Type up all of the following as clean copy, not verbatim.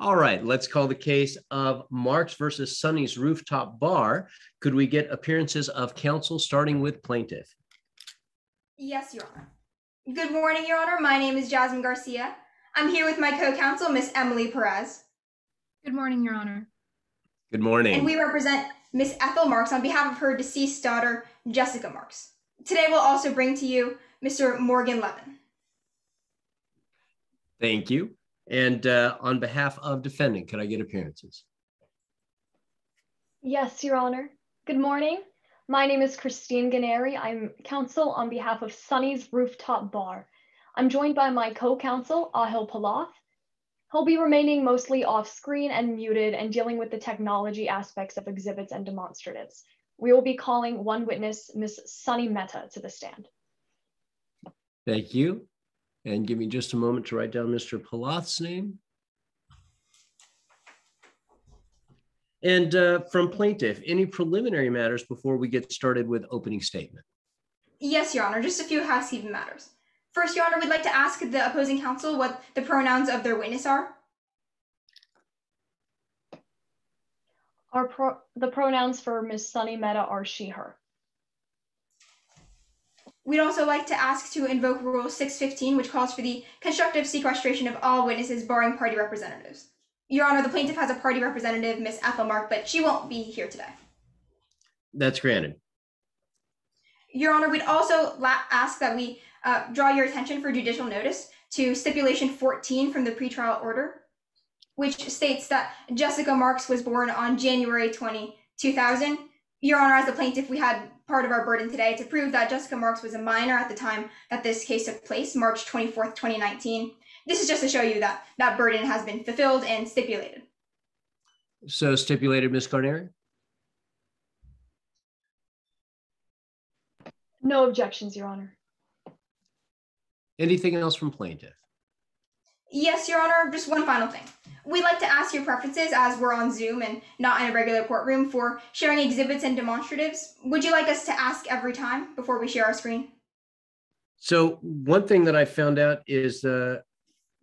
All right, let's call the case of Marks versus Sonny's Rooftop Bar. Could we get appearances of counsel starting with plaintiff? Yes, Your Honor. Good morning, Your Honor. My name is Jasmine Garcia. I'm here with my co-counsel, Miss Emily Perez. Good morning, Your Honor. Good morning. And we represent Miss Ethel Marks on behalf of her deceased daughter, Jessica Marks. Today we'll also bring to you Mr. Morgan Levin. Thank you. And on behalf of defendant, could I get appearances? Yes, Your Honor. Good morning. My name is Christine Guarnieri. I'm counsel on behalf of Sonny's Rooftop Bar. I'm joined by my co-counsel, Ahil Palath. He'll be remaining mostly off-screen and muted and dealing with the technology aspects of exhibits and demonstratives. We will be calling one witness, Miss Sunny Mehta, to the stand. Thank you. And give me just a moment to write down Mr. Palath's name. And from plaintiff, any preliminary matters before we get started with opening statement? Yes, Your Honor, just a few housekeeping matters. First, Your Honor, we'd like to ask the opposing counsel what the pronouns of their witness are. The pronouns for Miss Sunny Mehta are she, her. We'd also like to ask to invoke Rule 615, which calls for the constructive sequestration of all witnesses barring party representatives. Your Honor, the plaintiff has a party representative, Miss Ethel Mark, but she won't be here today. That's granted. Your Honor, we'd also ask that we draw your attention for judicial notice to Stipulation 14 from the pretrial order, which states that Jessica Marks was born on January 20, 2000. Your Honor, as the plaintiff, we had part of our burden today to prove that Jessica Marks was a minor at the time that this case took place, March 24th, 2019. This is just to show you that that burden has been fulfilled and stipulated. So stipulated, Ms. Guarnieri? No objections, Your Honor. Anything else from plaintiff? Yes, Your Honor, just one final thing. We'd like to ask your preferences, as we're on Zoom and not in a regular courtroom, for sharing exhibits and demonstratives. Would you like us to ask every time before we share our screen? So one thing that I found out is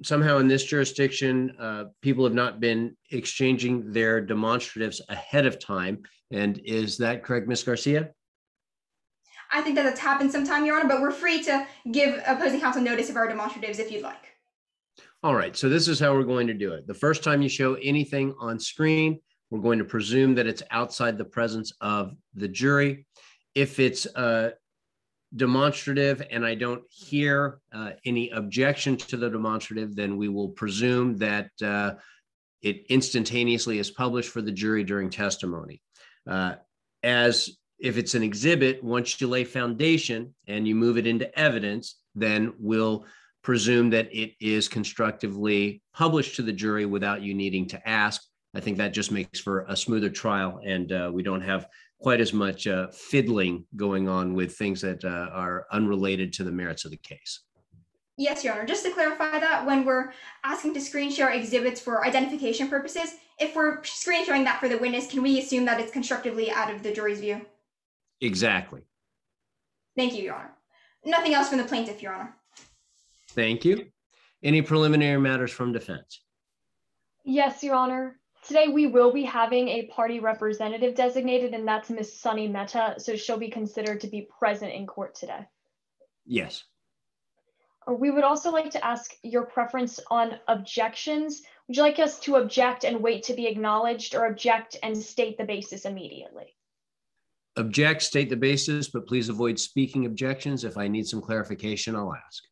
somehow in this jurisdiction, people have not been exchanging their demonstratives ahead of time. And is that correct, Ms. Garcia? I think that that's happened sometime, Your Honor, but we're free to give opposing counsel notice of our demonstratives if you'd like. All right, so this is how we're going to do it. The first time you show anything on screen, we're going to presume that it's outside the presence of the jury. If it's demonstrative and I don't hear any objection to the demonstrative, then we will presume that it instantaneously is published for the jury during testimony. As if it's an exhibit, once you lay foundation and you move it into evidence, then we'll presume that it is constructively published to the jury without you needing to ask. I think that just makes for a smoother trial, and we don't have quite as much fiddling going on with things that are unrelated to the merits of the case. Yes, Your Honor. Just to clarify that, when we're asking to screen share exhibits for identification purposes, if we're screen sharing that for the witness, can we assume that it's constructively out of the jury's view? Exactly. Thank you, Your Honor. Nothing else from the plaintiff, Your Honor. Thank you. Any preliminary matters from defense? Yes, Your Honor. Today we will be having a party representative designated, and that's Miss Sunny Mehta, so she'll be considered to be present in court today. Yes. We would also like to ask your preference on objections. Would you like us to object and wait to be acknowledged, or object and state the basis immediately? Object, state the basis, but please avoid speaking objections. If I need some clarification, I'll ask.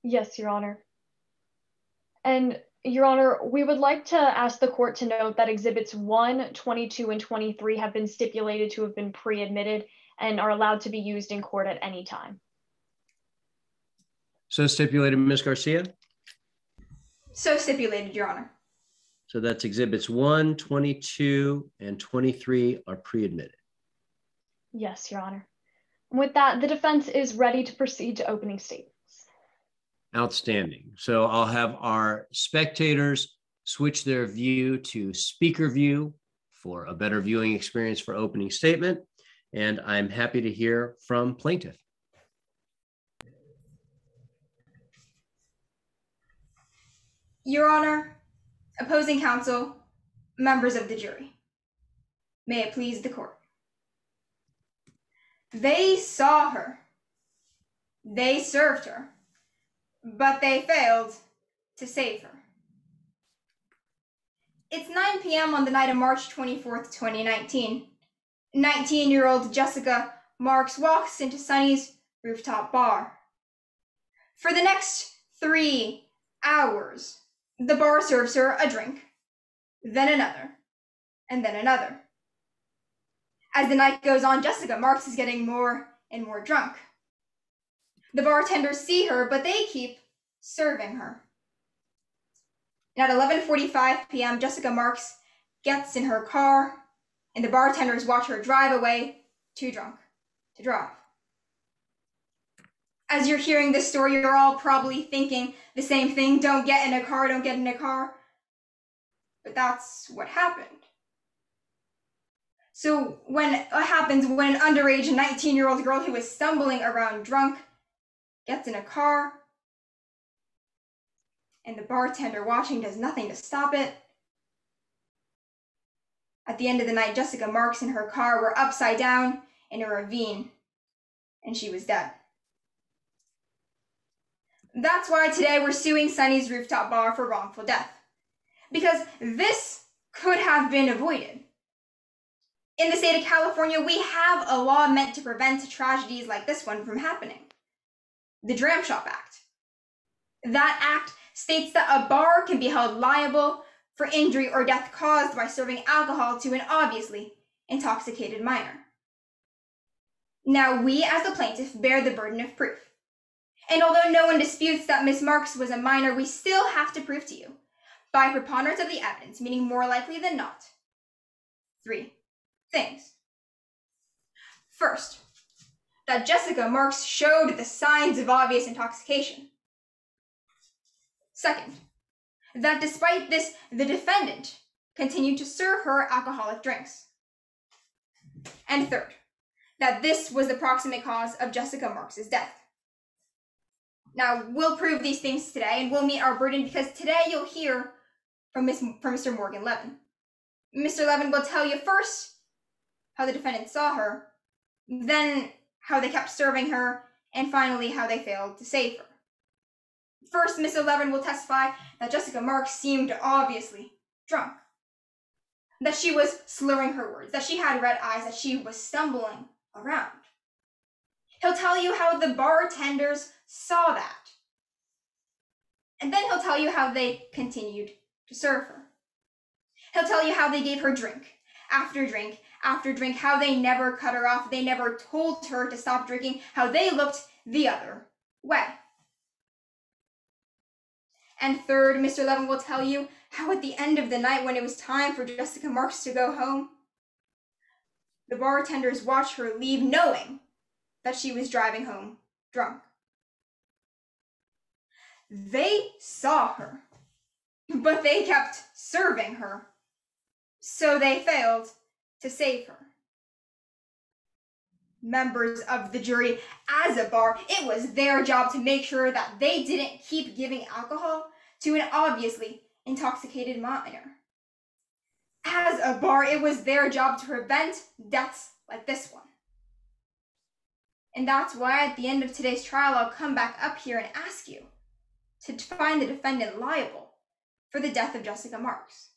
Yes, Your Honor. And Your Honor, we would like to ask the court to note that exhibits 1, 22, and 23 have been stipulated to have been pre-admitted and are allowed to be used in court at any time. So stipulated, Ms. Garcia? So stipulated, Your Honor. So that's exhibits 1, 22, and 23 are pre-admitted. Yes, Your Honor. And with that, the defense is ready to proceed to opening statements. Outstanding. So I'll have our spectators switch their view to speaker view for a better viewing experience for opening statement. And I'm happy to hear from plaintiff. Your Honor, opposing counsel, members of the jury. May it please the court. They saw her. They served her, but they failed to save her. It's 9 p.m. on the night of March 24th, 2019. 19-year-old Jessica Marks walks into Sunny's rooftop bar. For the next 3 hours, the bar serves her a drink, then another, and then another. As the night goes on, Jessica Marks is getting more and more drunk. The bartenders see her, but they keep serving her. And at 11:45 p.m., Jessica Marks gets in her car, and the bartenders watch her drive away, too drunk to drive. As you're hearing this story, you're all probably thinking the same thing: don't get in a car, don't get in a car. But that's what happened. So what happens when an underage 19-year-old girl who is stumbling around drunk gets in a car, and the bartender watching does nothing to stop it? At the end of the night, Jessica Marks and her car were upside down in a ravine, and she was dead. That's why today we're suing Sunny's rooftop bar for wrongful death, because this could have been avoided. In the state of California, we have a law meant to prevent tragedies like this one from happening: the Dram Shop Act. That act states that a bar can be held liable for injury or death caused by serving alcohol to an obviously intoxicated minor. Now, we as the plaintiff bear the burden of proof. And although no one disputes that Ms. Marks was a minor, we still have to prove to you, by preponderance of the evidence, meaning more likely than not, 3 things. First, that Jessica Marks showed the signs of obvious intoxication. Second, that despite this, the defendant continued to serve her alcoholic drinks. And third, that this was the proximate cause of Jessica Marks' death. Now, we'll prove these things today, and we'll meet our burden, because today you'll hear from Mr. Morgan Levin. Mr. Levin will tell you first how the defendant saw her, then how they kept serving her, and finally how they failed to save her. First, Mr. Levin will testify that Jessica Marks seemed obviously drunk, that she was slurring her words, that she had red eyes, that she was stumbling around. He'll tell you how the bartenders saw that. And then he'll tell you how they continued to serve her. He'll tell you how they gave her drink after drink after drink, how they never cut her off, they never told her to stop drinking, how they looked the other way. And third, Mr. Levin will tell you how at the end of the night, when it was time for Jessica Marks to go home, the bartenders watched her leave knowing that she was driving home drunk. They saw her, but they kept serving her, so they failed to save her. Members of the jury, as a bar, it was their job to make sure that they didn't keep giving alcohol to an obviously intoxicated minor. As a bar, it was their job to prevent deaths like this one. And that's why at the end of today's trial, I'll come back up here and ask you to find the defendant liable for the death of Jessica Marks.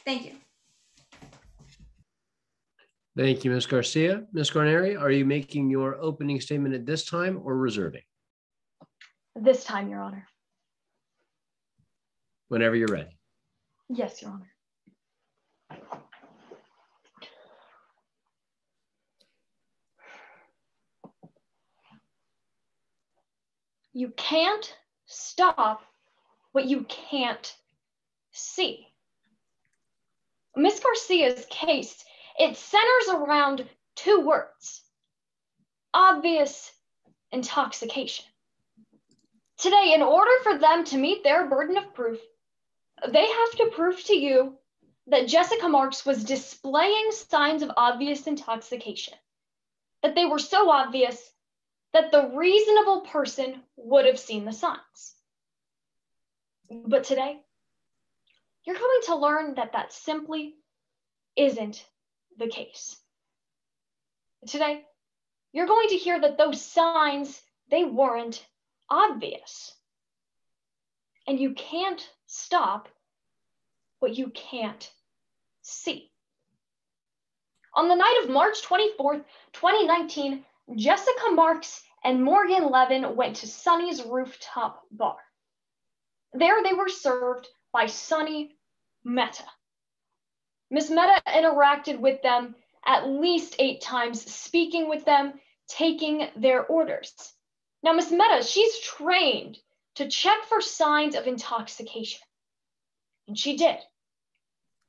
Thank you. Thank you, Ms. Garcia. Ms. Guarnieri, are you making your opening statement at this time or reserving? This time, Your Honor. Whenever you're ready. Yes, Your Honor. You can't stop what you can't see. Ms. Garcia's case, it centers around 2 words: obvious intoxication. Today, in order for them to meet their burden of proof, they have to prove to you that Jessica Marks was displaying signs of obvious intoxication, that they were so obvious that the reasonable person would have seen the signs. But today, you're going to learn that that simply isn't the case. Today, you're going to hear that those signs, they weren't obvious. And you can't stop what you can't see. On the night of March 24th, 2019, Jessica Marks and Morgan Levin went to Sunny's rooftop bar. There they were served by Sunny Mehta. Ms. Mehta interacted with them at least 8 times, speaking with them, taking their orders. Now, Ms. Mehta, she's trained to check for signs of intoxication. And she did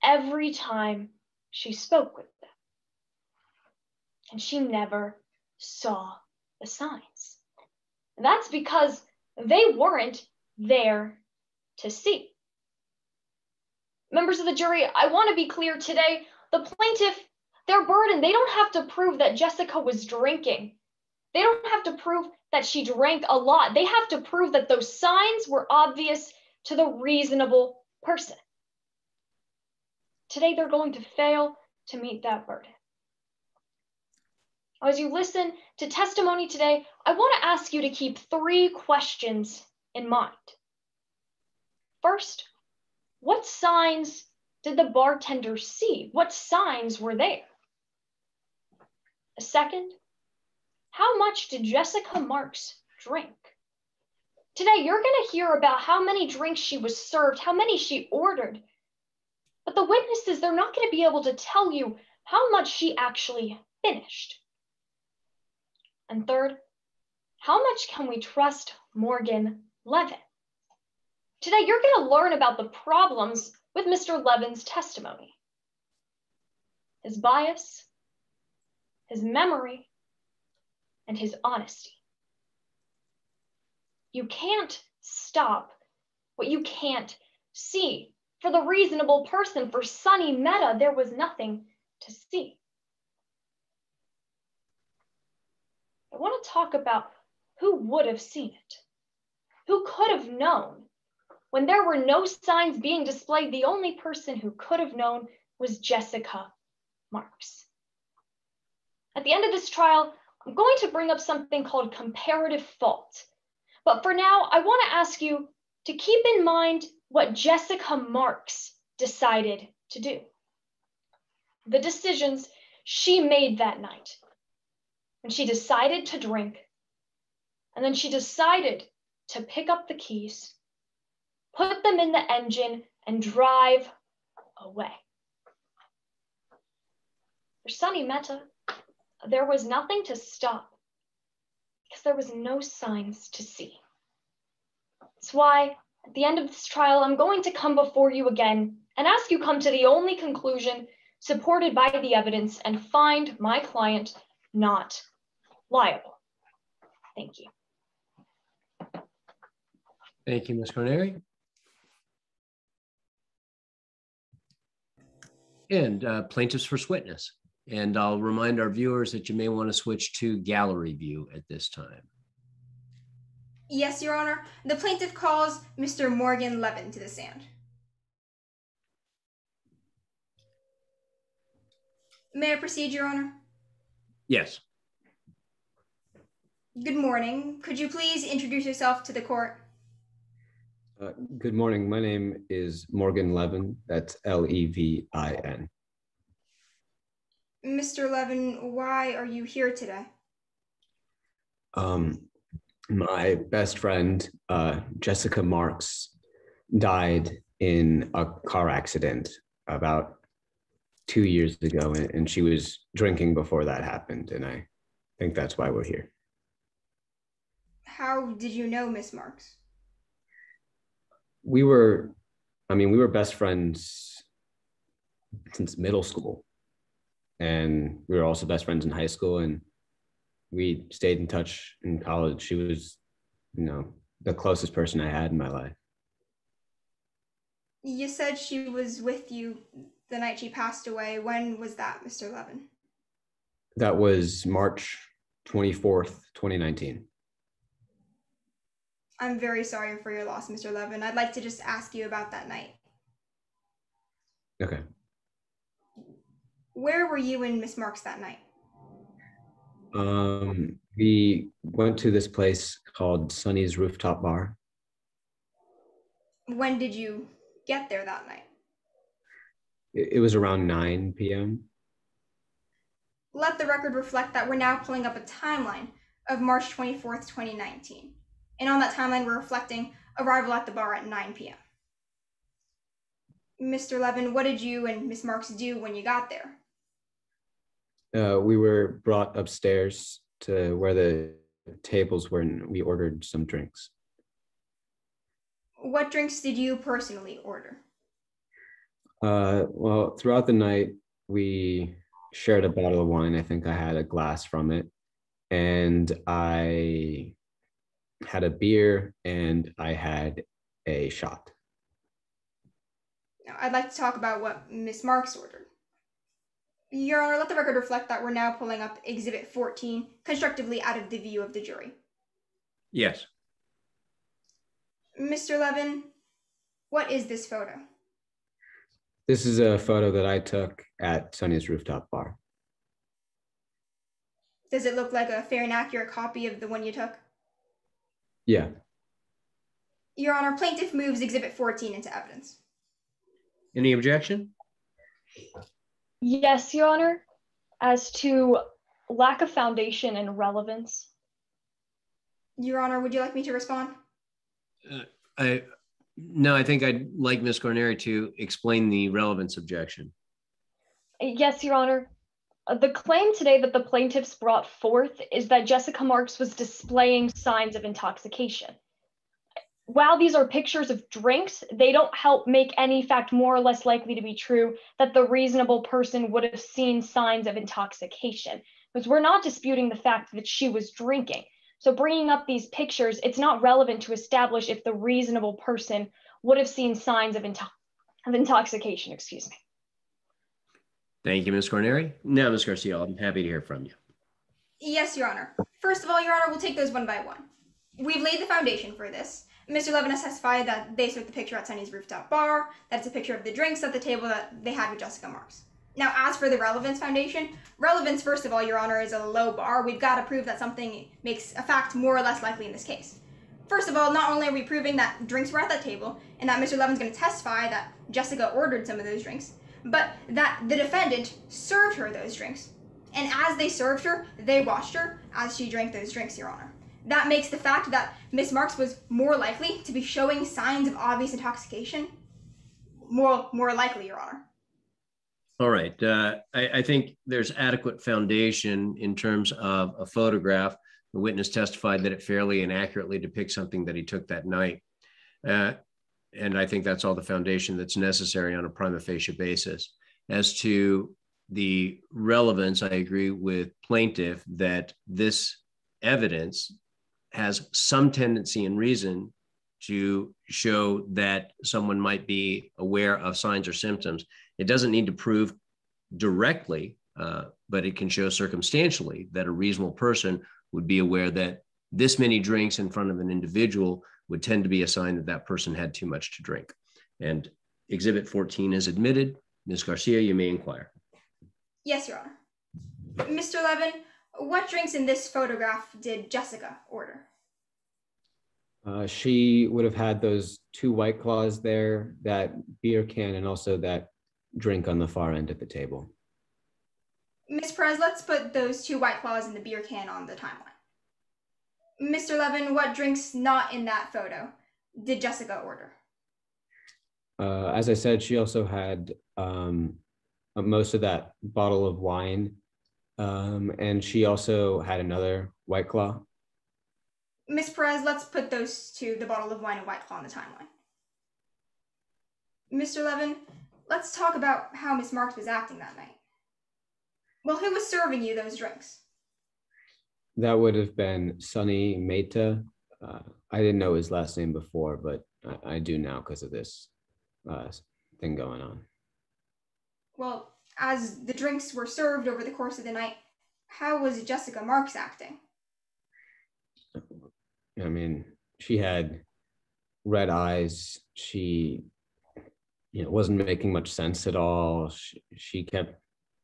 every time she spoke with them. And she never saw the signs. And that's because they weren't there to see. Members of the jury, I want to be clear today. The plaintiff, their burden, they don't have to prove that Jessica was drinking. They don't have to prove that she drank a lot. They have to prove that those signs were obvious to the reasonable person. Today, they're going to fail to meet that burden. As you listen to testimony today, I want to ask you to keep 3 questions in mind. First, what signs did the bartender see? What signs were there? Second, how much did Jessica Marks drink? Today, you're going to hear about how many drinks she was served, how many she ordered. But the witnesses, they're not going to be able to tell you how much she actually finished. And third, how much can we trust Morgan Levin? Today, you're going to learn about the problems with Mr. Levin's testimony. His bias, his memory, and his honesty. You can't stop what you can't see. For the reasonable person, for Sunny Mehta, there was nothing to see. I want to talk about who would have seen it. Who could have known? When there were no signs being displayed, the only person who could have known was Jessica Marks. At the end of this trial, I'm going to bring up something called comparative fault. But for now, I want to ask you to keep in mind what Jessica Marks decided to do. The decisions she made that night. And she decided to drink. And then she decided to pick up the keys, put them in the engine, and drive away. For Sunny Mehta, there was nothing to stop because there was no signs to see. That's why at the end of this trial, I'm going to come before you again and ask you come to the only conclusion supported by the evidence and find my client not liable. Thank you. Thank you, Ms. Guarnieri. And plaintiff's first witness. And I'll remind our viewers that you may want to switch to gallery view at this time. Yes, Your Honor. The plaintiff calls Mr. Morgan Levin to the stand. May I proceed, Your Honor? Yes. Good morning. Could you please introduce yourself to the court? Good morning. My name is Morgan Levin. That's Levin. Mr. Levin, why are you here today? My best friend, Jessica Marks, died in a car accident about 2 years ago, and she was drinking before that happened, and I think that's why we're here. How did you know Miss Marks? We were best friends since middle school, and we were also best friends in high school, and we stayed in touch in college. She was, the closest person I had in my life. You said she was with you the night she passed away. When was that, Mr. Levin? That was March 24th, 2019. I'm very sorry for your loss, Mr. Levin. I'd like to just ask you about that night. Okay. Where were you and Miss Marks that night? We went to this place called Sunny's Rooftop Bar. When did you get there that night? It was around 9 p.m. Let the record reflect that we're now pulling up a timeline of March 24th, 2019. And on that timeline, we're reflecting arrival at the bar at 9 p.m. Mr. Levin, what did you and Miss Marks do when you got there? We were brought upstairs to where the tables were, and we ordered some drinks. What drinks did you personally order? Well, throughout the night, we shared a bottle of wine. I think I had a glass from it, and I had a beer, and I had a shot. Now, I'd like to talk about what Miss Marks ordered. Your Honor, let the record reflect that we're now pulling up Exhibit 14 constructively out of the view of the jury. Yes. Mr. Levin, what is this photo? This is a photo that I took at Sunny's Rooftop Bar. Does it look like a fair and accurate copy of the one you took? Yeah. Your Honor, plaintiff moves Exhibit 14 into evidence. Any objection? Yes, Your Honor. As to lack of foundation and relevance. Your Honor, would you like me to respond? No, I think I'd like Ms. Guarnieri to explain the relevance objection. Yes, Your Honor. The claim today that the plaintiffs brought forth is that Jessica Marks was displaying signs of intoxication. While these are pictures of drinks, they don't help make any fact more or less likely to be true that the reasonable person would have seen signs of intoxication, because we're not disputing the fact that she was drinking. So bringing up these pictures, it's not relevant to establish if the reasonable person would have seen signs of intoxication, excuse me. Thank you, Ms. Guarnieri. Now, Ms. Garcia, I'm happy to hear from you. Yes, Your Honor. First of all, Your Honor, we'll take those one by one. We've laid the foundation for this. Mr. Levin has testified that they took the picture at Sunny's Rooftop Bar, that it's a picture of the drinks at the table that they had with Jessica Marks. Now, as for the relevance foundation, relevance, first of all, Your Honor, is a low bar. We've got to prove that something makes a fact more or less likely in this case. First of all, not only are we proving that drinks were at that table and that Mr. Levin's going to testify that Jessica ordered some of those drinks, but that the defendant served her those drinks. And as they served her, they watched her as she drank those drinks, Your Honor. That makes the fact that Miss Marks was more likely to be showing signs of obvious intoxication more likely, Your Honor. All right. I think there's adequate foundation in terms of a photograph. The witness testified that it fairly and accurately depicts something that he took that night. And I think that's all the foundation that's necessary on a prima facie basis. As to the relevance, I agree with plaintiff that this evidence has some tendency and reason to show that someone might be aware of signs or symptoms. It doesn't need to prove directly, but it can show circumstantially that a reasonable person would be aware that this many drinks in front of an individual would tend to be a sign that that person had too much to drink. And Exhibit 14 is admitted. Ms. Garcia, you may inquire. Yes, Your Honor. Mr. Levin, what drinks in this photograph did Jessica order? She would have had those 2 White Claws there, that beer can, and also that drink on the far end of the table. Ms. Perez, let's put those 2 White Claws and the beer can on the timeline. Mr. Levin, what drinks not in that photo did Jessica order? As I said, she also had most of that bottle of wine, and she also had another White Claw. Ms. Perez, let's put those 2, the bottle of wine and White Claw, on the timeline. Mr. Levin, let's talk about how Miss Marks was acting that night. Well, who was serving you those drinks? That would have been Sonny Mehta. I didn't know his last name before, but I do now because of this thing going on. Well, as the drinks were served over the course of the night, how was Jessica Marks acting? I mean, she had red eyes. She it wasn't making much sense at all. She kept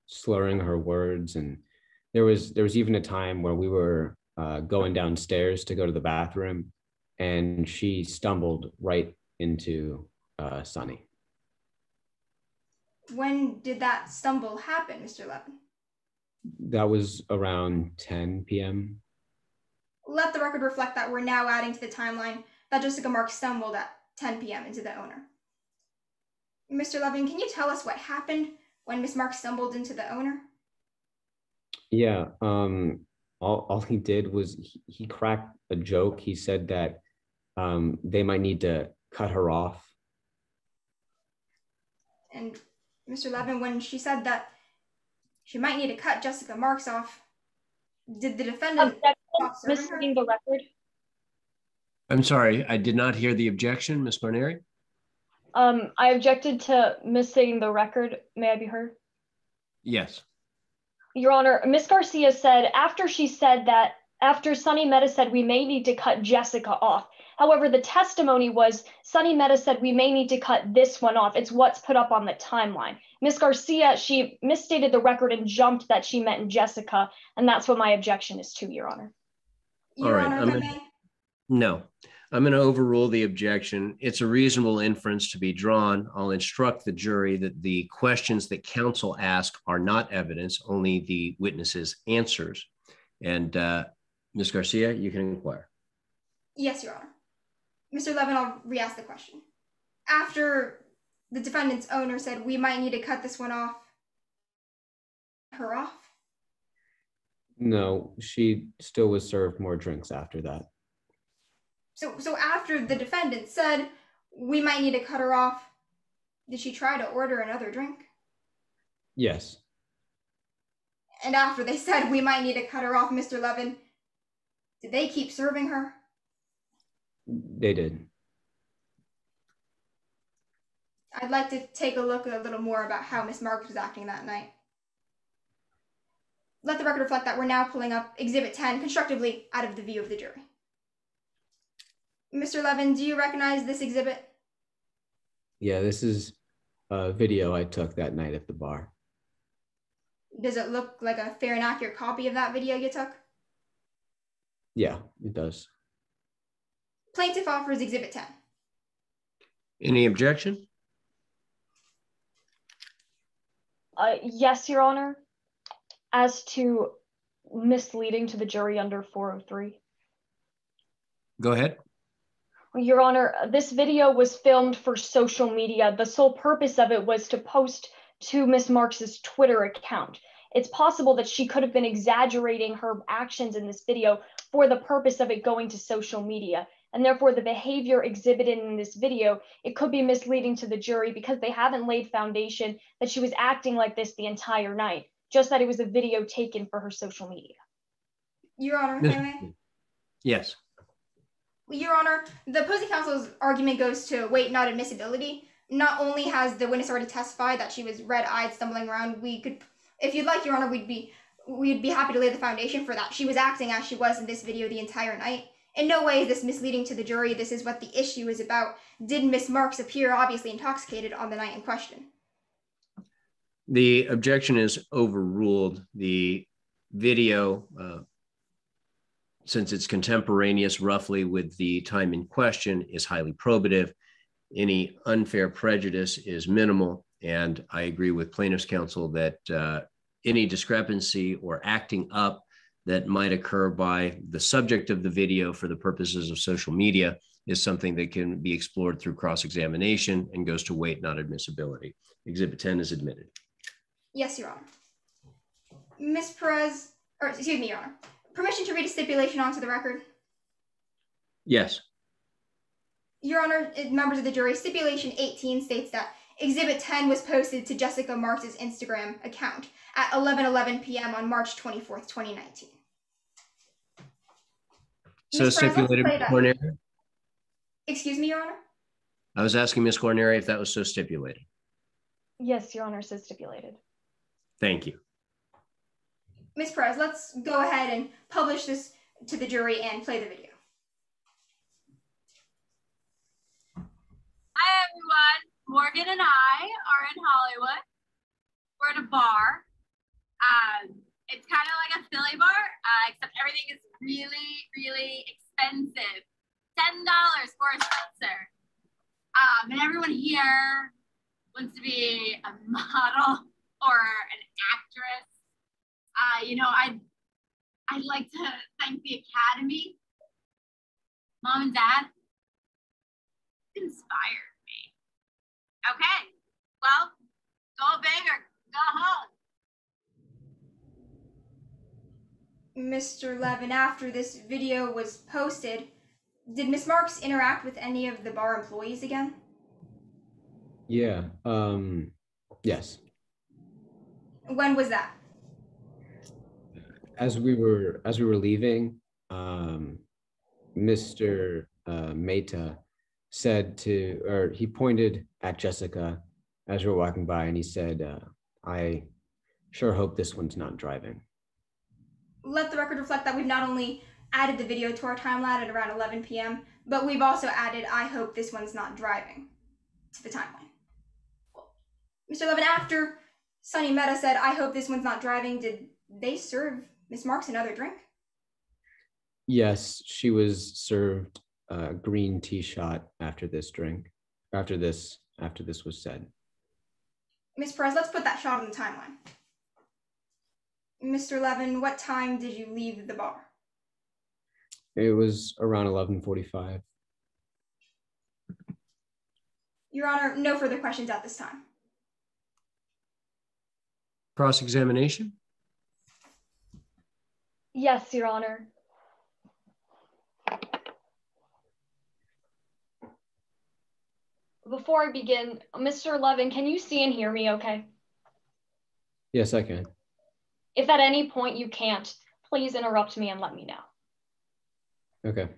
slurring her words, and there was even a time where we were going downstairs to go to the bathroom, and she stumbled right into Sunny. When did that stumble happen, Mr. Levin? That was around 10 p.m. Let the record reflect that we're now adding to the timeline that Jessica Marks stumbled at 10 p.m. into the owner. Mr. Levin, can you tell us what happened when Miss Marks stumbled into the owner? Yeah, all he did was he cracked a joke. He said that they might need to cut her off. And Mr. Levin, when she said that she might need to cut Jessica Marks off, did the defendant stop serving her? Misreading the record. I'm sorry, I did not hear the objection, Ms. Guarnieri. I objected to misstating the record. May I be heard? Yes. Your Honor, Ms. Garcia said after Sunny Meta said we may need to cut Jessica off. However, the testimony was Sunny Meta said we may need to cut this one off. It's what's put up on the timeline. Ms. Garcia, she misstated the record and jumped that she meant Jessica, and that's what my objection is to, Your Honor. Your Honor, if I may? No, I'm going to overrule the objection. It's a reasonable inference to be drawn. I'll instruct the jury that the questions that counsel ask are not evidence, only the witness's answers. And Ms. Garcia, you can inquire. Yes, Your Honor. Mr. Levin, I'll re-ask the question. After the defendant's owner said we might need to cut this one off, her off? No, she still was served more drinks after that. So after the defendant said we might need to cut her off, did she try to order another drink? Yes. And after they said we might need to cut her off, Mr. Levin, did they keep serving her? They did. I'd like to take a look a little more about how Miss Marks was acting that night. Let the record reflect that we're now pulling up Exhibit 10 constructively out of the view of the jury. Mr. Levin, do you recognize this exhibit? Yeah, this is a video I took that night at the bar. Does it look like a fair and accurate copy of that video you took? Yeah, it does. Plaintiff offers Exhibit 10. Any objection? Yes, Your Honor. As to misleading to the jury under 403. Go ahead. Your Honor, this video was filmed for social media. The sole purpose of it was to post to Ms. Marks's Twitter account. It's possible that she could have been exaggerating her actions in this video for the purpose of it going to social media. And therefore, the behavior exhibited in this video, it could be misleading to the jury because they haven't laid foundation that she was acting like this the entire night, just that it was a video taken for her social media. Your Honor, if I may? Yes. Your Honor, the opposing counsel's argument goes to weight, not admissibility. Not only has the witness already testified that she was red-eyed, stumbling around, we could, if you'd like, Your Honor, we'd be happy to lay the foundation for that. She was acting as she was in this video the entire night. In no way is this misleading to the jury. This is what the issue is about. Did Miss Marks appear obviously intoxicated on the night in question? The objection is overruled. The video, since it's contemporaneous roughly with the time in question, is highly probative. Any unfair prejudice is minimal. And I agree with plaintiff's counsel that any discrepancy or acting up that might occur by the subject of the video for the purposes of social media is something that can be explored through cross-examination and goes to weight, not admissibility. Exhibit 10 is admitted. Yes, Your Honor. Ms. Perez, or excuse me, Your Honor. Permission to read a stipulation onto the record? Yes. Your Honor, members of the jury, stipulation 18 states that Exhibit 10 was posted to Jessica Marks' Instagram account at 11:11 p.m. on March 24th, 2019. So stipulated, Ms. Guarnieri? Excuse me, Your Honor? I was asking Ms. Guarnieri if that was so stipulated. Yes, Your Honor, says stipulated. Thank you. Ms. Perez, let's go ahead and publish this to the jury and play the video. Hi everyone, more Morgan and I are in Hollywood. We're at a bar. It's kind of like a Philly bar, except everything is really, really expensive. $10 for a seltzer. And everyone here wants to be a model or an actress. I'd like to thank the Academy. Mom and Dad inspired me. Okay, well, go big or go home. Mr. Levin, after this video was posted, did Miss Marks interact with any of the bar employees again? Yeah. Yes. When was that? As we were leaving, Mr. Mehta he pointed at Jessica as we were walking by, and he said, "I sure hope this one's not driving." Let the record reflect that we've not only added the video to our timeline at around 11 p.m., but we've also added, "I hope this one's not driving," to the timeline. Mr. Levin, after Sunny Mehta said, "I hope this one's not driving," did they serve Miss Marks another drink? Yes, she was served a green tea shot after this drink. After this was said. Miss Perez, let's put that shot on the timeline. Mr. Levin, what time did you leave the bar? It was around 11:45. Your Honor, no further questions at this time. Cross-examination? Yes, Your Honor. Before I begin, Mr. Levin, can you see and hear me okay? Yes, I can. If at any point you can't, please interrupt me and let me know. Okay.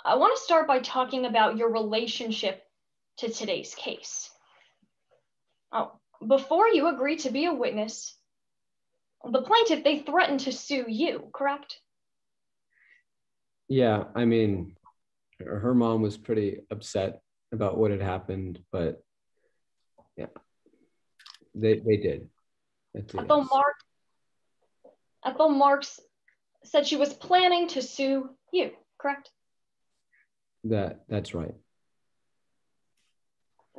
I want to start by talking about your relationship to today's case. Before you agreed to be a witness, the plaintiff, they threatened to sue you, correct? Yeah, I mean, her mom was pretty upset about what had happened, but yeah, they did. Ethel Marks said she was planning to sue you, correct? That's right.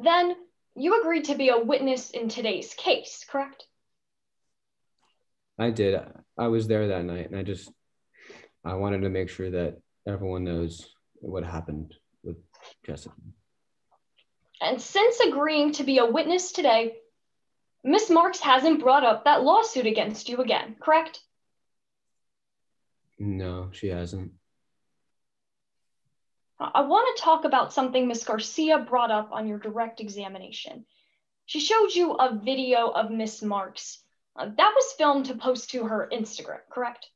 Then you agreed to be a witness in today's case, correct? I did. I was there that night, and I wanted to make sure that everyone knows what happened with Jessica. And since agreeing to be a witness today, Miss Marks hasn't brought up that lawsuit against you again, correct? No, she hasn't. I want to talk about something Miss Garcia brought up on your direct examination. She showed you a video of Miss Marks. That was filmed to post to her Instagram, correct?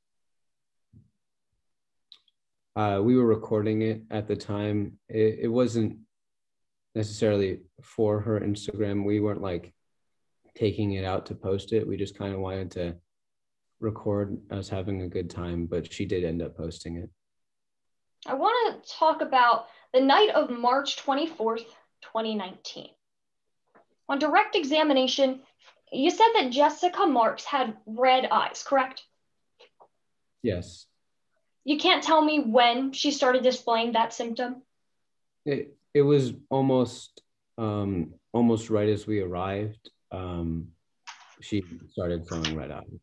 We were recording it at the time. It wasn't necessarily for her Instagram. We weren't like taking it out to post it. We just kind of wanted to record us having a good time, but she did end up posting it. I want to talk about the night of March 24th, 2019. On direct examination, you said that Jessica Marks had red eyes, correct? Yes. You can't tell me when she started displaying that symptom? It was almost right as we arrived. She started showing red eyes.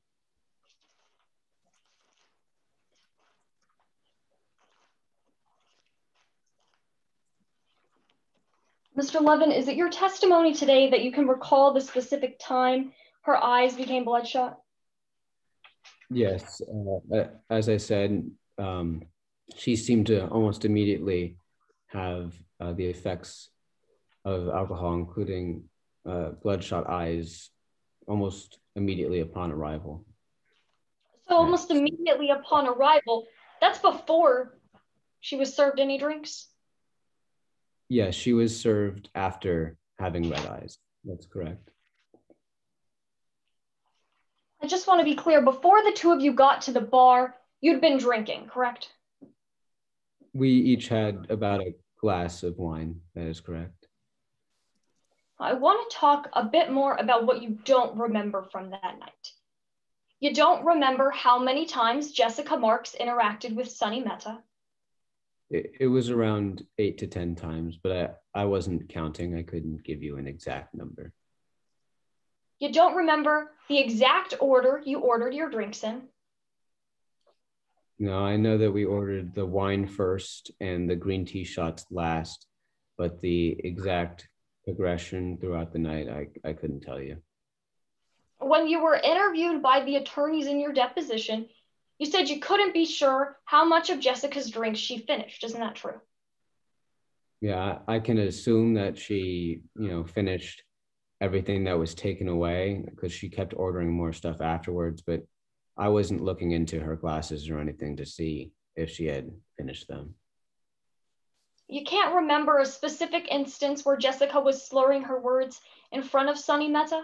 Mr. Levin, is it your testimony today that you can recall the specific time her eyes became bloodshot? Yes, as I said, she seemed to almost immediately have the effects of alcohol, including bloodshot eyes, almost immediately upon arrival. So almost immediately upon arrival, that's before she was served any drinks? Yes, she was served after having red eyes. That's correct. I just want to be clear, before the two of you got to the bar, you'd been drinking, correct? We each had about a glass of wine. That is correct. I want to talk a bit more about what you don't remember from that night. You don't remember how many times Jessica Marks interacted with Sunny Mehta. It was around 8 to 10 times, but I wasn't counting. I couldn't give you an exact number. You don't remember the exact order you ordered your drinks in. No, I know that we ordered the wine first and the green tea shots last, but the exact progression throughout the night, I couldn't tell you. When you were interviewed by the attorneys in your deposition, you said you couldn't be sure how much of Jessica's drinks she finished. Isn't that true? Yeah, I can assume that she, finished everything that was taken away because she kept ordering more stuff afterwards, but I wasn't looking into her glasses or anything to see if she had finished them. You can't remember a specific instance where Jessica was slurring her words in front of Sunny Mehta?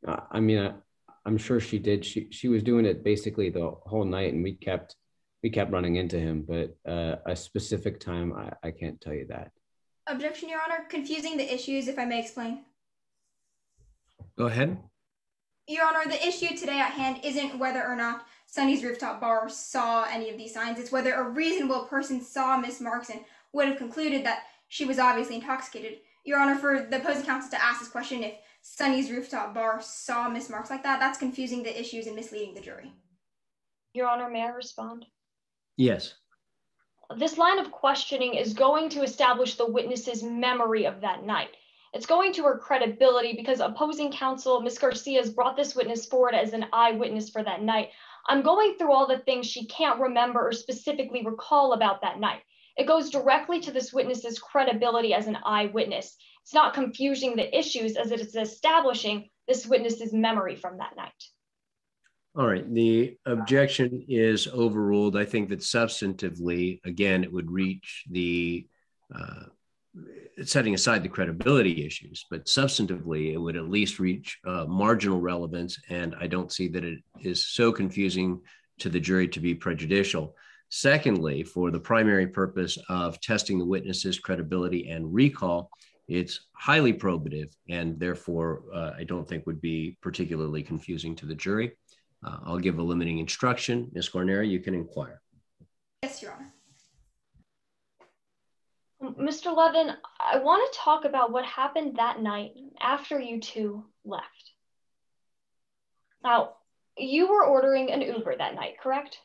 I'm sure she did. She was doing it basically the whole night, and we kept running into him, but a specific time, I can't tell you that. Objection, Your Honor. Confusing the issues, if I may explain. Go ahead. Your Honor, the issue today at hand isn't whether or not Sunny's Rooftop Bar saw any of these signs. It's whether a reasonable person saw Miss Marks and would have concluded that she was obviously intoxicated. Your Honor, for the opposing counsel to ask this question, if Sunny's Rooftop Bar saw Miss Marks like that, that's confusing the issues and misleading the jury. Your Honor, may I respond? Yes. This line of questioning is going to establish the witness's memory of that night. It's going to her credibility because opposing counsel, Ms. Garcia, has brought this witness forward as an eyewitness for that night. I'm going through all the things she can't remember or specifically recall about that night. It goes directly to this witness's credibility as an eyewitness. It's not confusing the issues as it is establishing this witness's memory from that night. All right, the objection is overruled. I think that substantively, again, it would reach the, setting aside the credibility issues, but substantively, it would at least reach marginal relevance, and I don't see that it is so confusing to the jury to be prejudicial. Secondly, for the primary purpose of testing the witness's credibility and recall, it's highly probative, and therefore, I don't think would be particularly confusing to the jury. I'll give a limiting instruction. Ms. Guarnieri, you can inquire. Yes, Your Honor. Mr. Levin, I want to talk about what happened that night after you two left. Now, you were ordering an Uber that night, correct?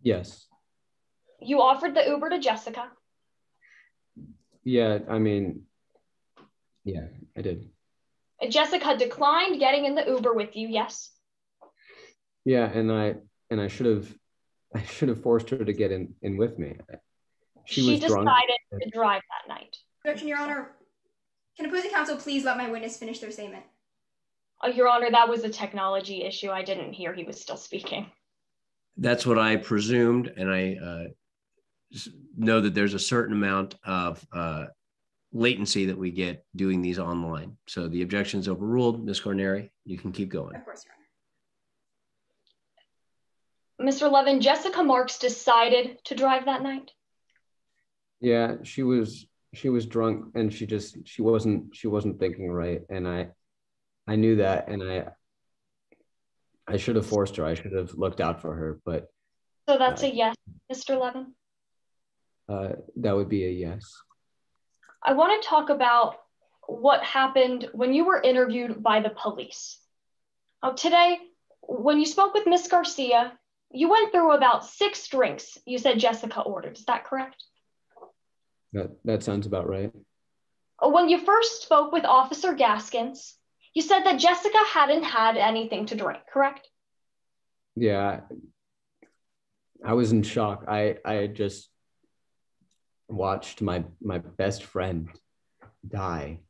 Yes. You offered the Uber to Jessica. Yeah, yeah, I did. Jessica declined getting in the Uber with you, yes? Yeah, and I should have forced her to get in with me. She was decided drunk. to drive that night. Objection, Your Honor. Can opposing counsel please let my witness finish their statement? Your Honor, that was a technology issue. I didn't hear he was still speaking. That's what I presumed, and I know that there's a certain amount of latency that we get doing these online. So the objection's overruled. Ms. Guarnieri, you can keep going. Of course, Your Honor. Mr. Levin, Jessica Marks decided to drive that night? Yeah, she was drunk, and she wasn't thinking right, and I knew that, and I should have forced her. I should have looked out for her, but so that's a yes, Mr. Levin? That would be a yes. I want to talk about what happened when you were interviewed by the police. Today, when you spoke with Ms. Garcia, you went through about 6 drinks you said Jessica ordered. Is that correct? That sounds about right. When you first spoke with Officer Gaskins, you said that Jessica hadn't had anything to drink, correct? Yeah, I was in shock. I had just watched my best friend die.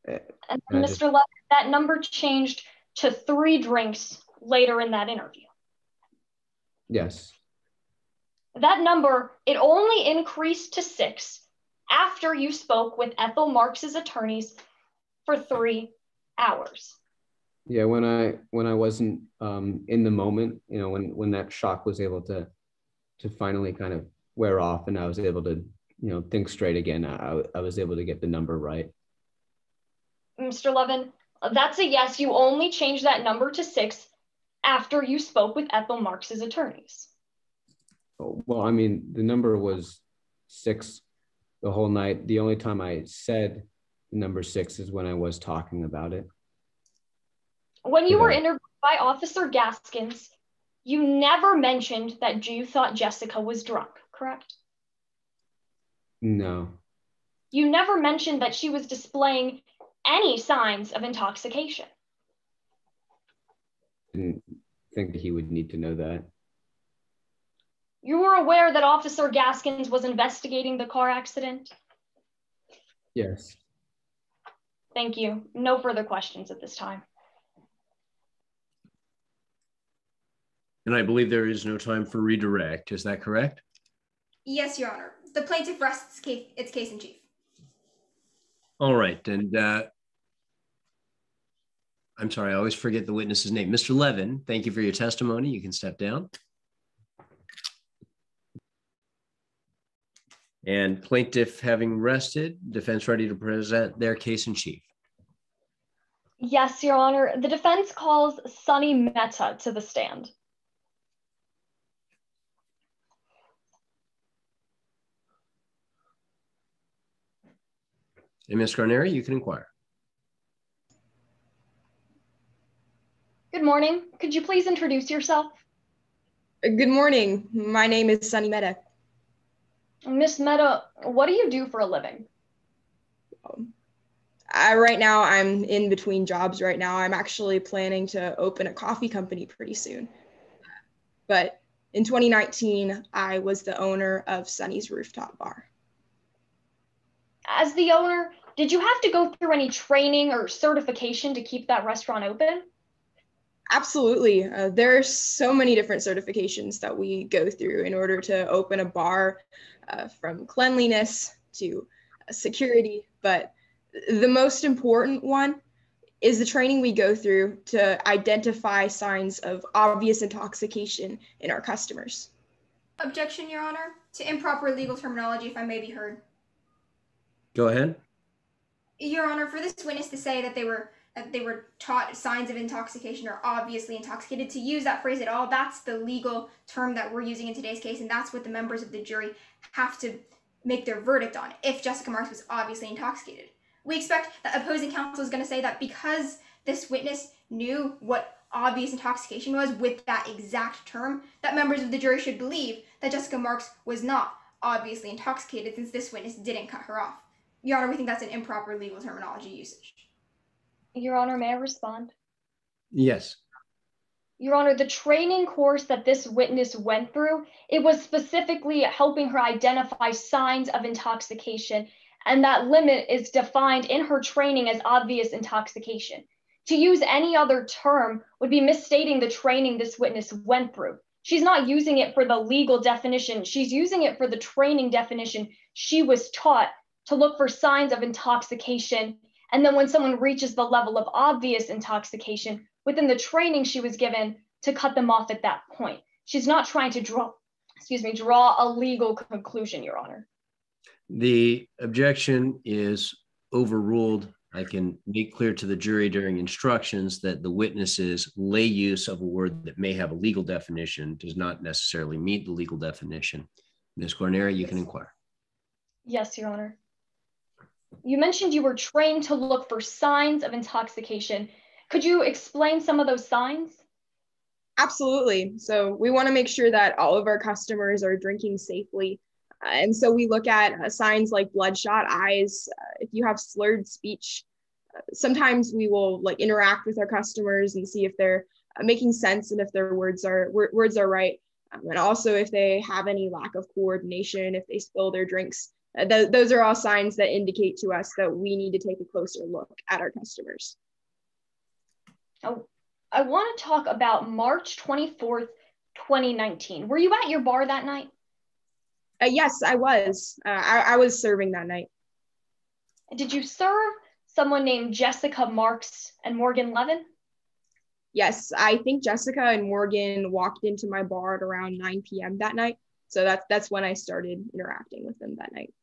And Mr. Levin, that number changed to 3 drinks later in that interview. Yes. That number, it only increased to 6 after you spoke with Ethel Marks's attorneys for 3 hours. Yeah, when I wasn't in the moment, when that shock was able to finally kind of wear off, and I was able to think straight again. I was able to get the number right. Mr. Levin, that's a yes. You only changed that number to 6 after you spoke with Ethel Marks's attorneys. Oh, well, I mean, the number was 6 the whole night. The only time I said the number 6 is when I was talking about it. When you were interviewed by Officer Gaskins, you never mentioned that you thought Jessica was drunk, correct? No. You never mentioned that she was displaying any signs of intoxication. Didn't think he would need to know that. You were aware that Officer Gaskins was investigating the car accident? Yes. Thank you. No further questions at this time. And I believe there is no time for redirect. Is that correct? Yes, Your Honor. The plaintiff rests its case in chief. All right. And I'm sorry, I always forget the witness's name. Mr. Levin, thank you for your testimony. You can step down. And plaintiff having rested, defense ready to present their case in chief. Yes, Your Honor. The defense calls Sonny Mehta to the stand. And Ms. Guarnieri, you can inquire. Good morning. Could you please introduce yourself? Good morning. My name is Sunny Mehta. Miss Mehta, what do you do for a living? Right now, I'm in between jobs right now. I'm actually planning to open a coffee company pretty soon. But in 2019, I was the owner of Sunny's Rooftop Bar. As the owner, did you have to go through any training or certification to keep that restaurant open? Absolutely. There are so many different certifications that we go through in order to open a bar, from cleanliness to security. But the most important one is the training we go through to identify signs of obvious intoxication in our customers. Objection, Your Honor, to improper legal terminology, if I may be heard. Go ahead. Your Honor, for this witness to say that they were taught signs of intoxication or obviously intoxicated, to use that phrase at all, that's the legal term that we're using in today's case, and that's what the members of the jury have to make their verdict on, if Jessica Marks was obviously intoxicated. We expect that opposing counsel is going to say that because this witness knew what obvious intoxication was with that exact term, that members of the jury should believe that Jessica Marks was not obviously intoxicated since this witness didn't cut her off. Your Honor, we think that's an improper legal terminology usage. Your Honor, may I respond? Yes. Your Honor, the training course that this witness went through, it was specifically helping her identify signs of intoxication, and that limit is defined in her training as obvious intoxication. To use any other term would be misstating the training this witness went through. She's not using it for the legal definition. She's using it for the training definition she was taught to look for signs of intoxication. And then when someone reaches the level of obvious intoxication, within the training she was given, to cut them off at that point. She's not trying to draw a legal conclusion, Your Honor. The objection is overruled. I can make clear to the jury during instructions that the witness's lay use of a word that may have a legal definition does not necessarily meet the legal definition. Ms. Guarnieri, you can inquire. Yes, Your Honor. You mentioned you were trained to look for signs of intoxication. Could you explain some of those signs? Absolutely. So we want to make sure that all of our customers are drinking safely. And so we look at signs like bloodshot eyes. If you have slurred speech, sometimes we will interact with our customers and see if they're making sense and if their words are right. And also if they have any lack of coordination, if they spill their drinks. Those are all signs that indicate to us that we need to take a closer look at our customers. Oh, I want to talk about March 24th, 2019. Were you at your bar that night? Yes, I was. I was serving that night. Did you serve someone named Jessica Marks and Morgan Levin? Yes, I think Jessica and Morgan walked into my bar at around 9 p.m. that night. So that's when I started interacting with them that night.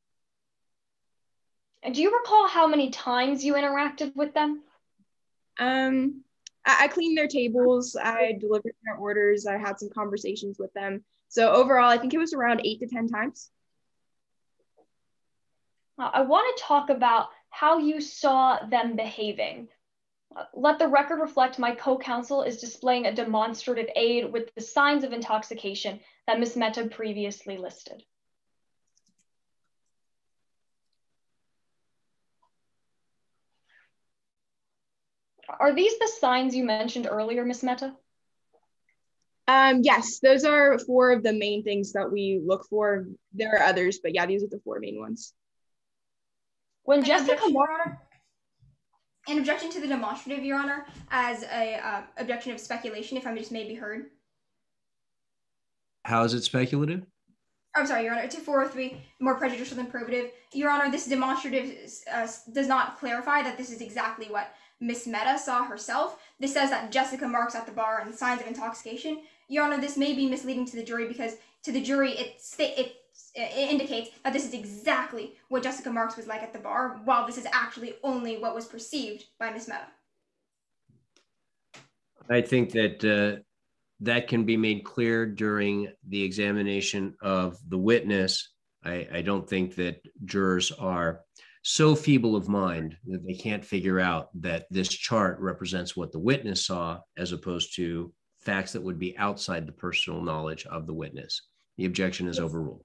And do you recall how many times you interacted with them? I cleaned their tables, I delivered their orders, I had some conversations with them. So overall, I think it was around 8 to 10 times. I want to talk about how you saw them behaving. Let the record reflect my co-counsel is displaying a demonstrative aid with the signs of intoxication that Ms. Mehta previously listed. Are these the signs you mentioned earlier, Ms. Mehta? Yes, those are 4 of the main things that we look for. There are others, but yeah, these are the 4 main ones. When An Jessica objection, Your Honor. An objection to the demonstrative, Your Honor, as a objection of speculation, if I just may be heard. How is it speculative? I'm sorry, Your Honor, to 403, more prejudicial than probative. Your Honor, this demonstrative does not clarify that this is exactly what Miss Mehta saw herself. This says that Jessica Marks at the bar and signs of intoxication. Your Honor, this may be misleading to the jury because to the jury it indicates that this is exactly what Jessica Marks was like at the bar, while this is actually only what was perceived by Miss Mehta. I think that that can be made clear during the examination of the witness. I don't think that jurors are so feeble of mind that they can't figure out that this chart represents what the witness saw as opposed to facts that would be outside the personal knowledge of the witness. The objection is overruled.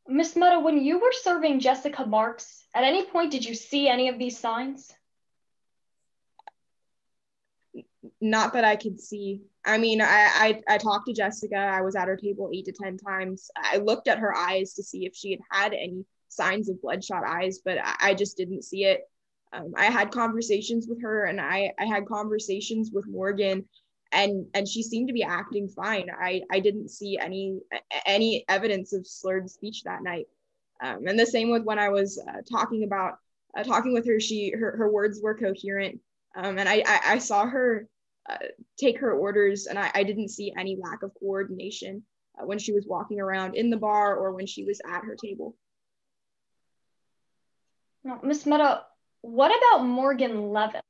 Ms. Mehta, when you were serving Jessica Marks, at any point did you see any of these signs? Not that I could see. I mean, I talked to Jessica. I was at her table 8 to 10 times. I looked at her eyes to see if she had any signs of bloodshot eyes, but I just didn't see it. I had conversations with her, and I had conversations with Morgan, and she seemed to be acting fine. I didn't see any evidence of slurred speech that night. And the same with when I was talking with her, her words were coherent. And I saw her take her orders, and I didn't see any lack of coordination when she was walking around in the bar or when she was at her table. Now, Ms. Mehta, what about Morgan Levin?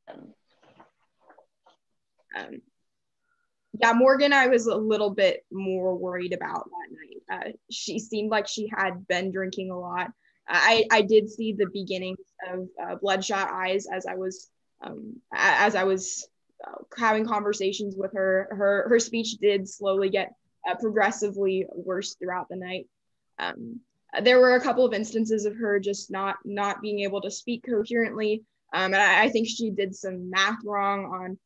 Yeah, Morgan, I was a little bit more worried about that night. She seemed like she had been drinking a lot. I did see the beginnings of bloodshot eyes as I was having conversations with her. Her speech did slowly get progressively worse throughout the night. There were a couple of instances of her just not being able to speak coherently. And I think she did some math wrong on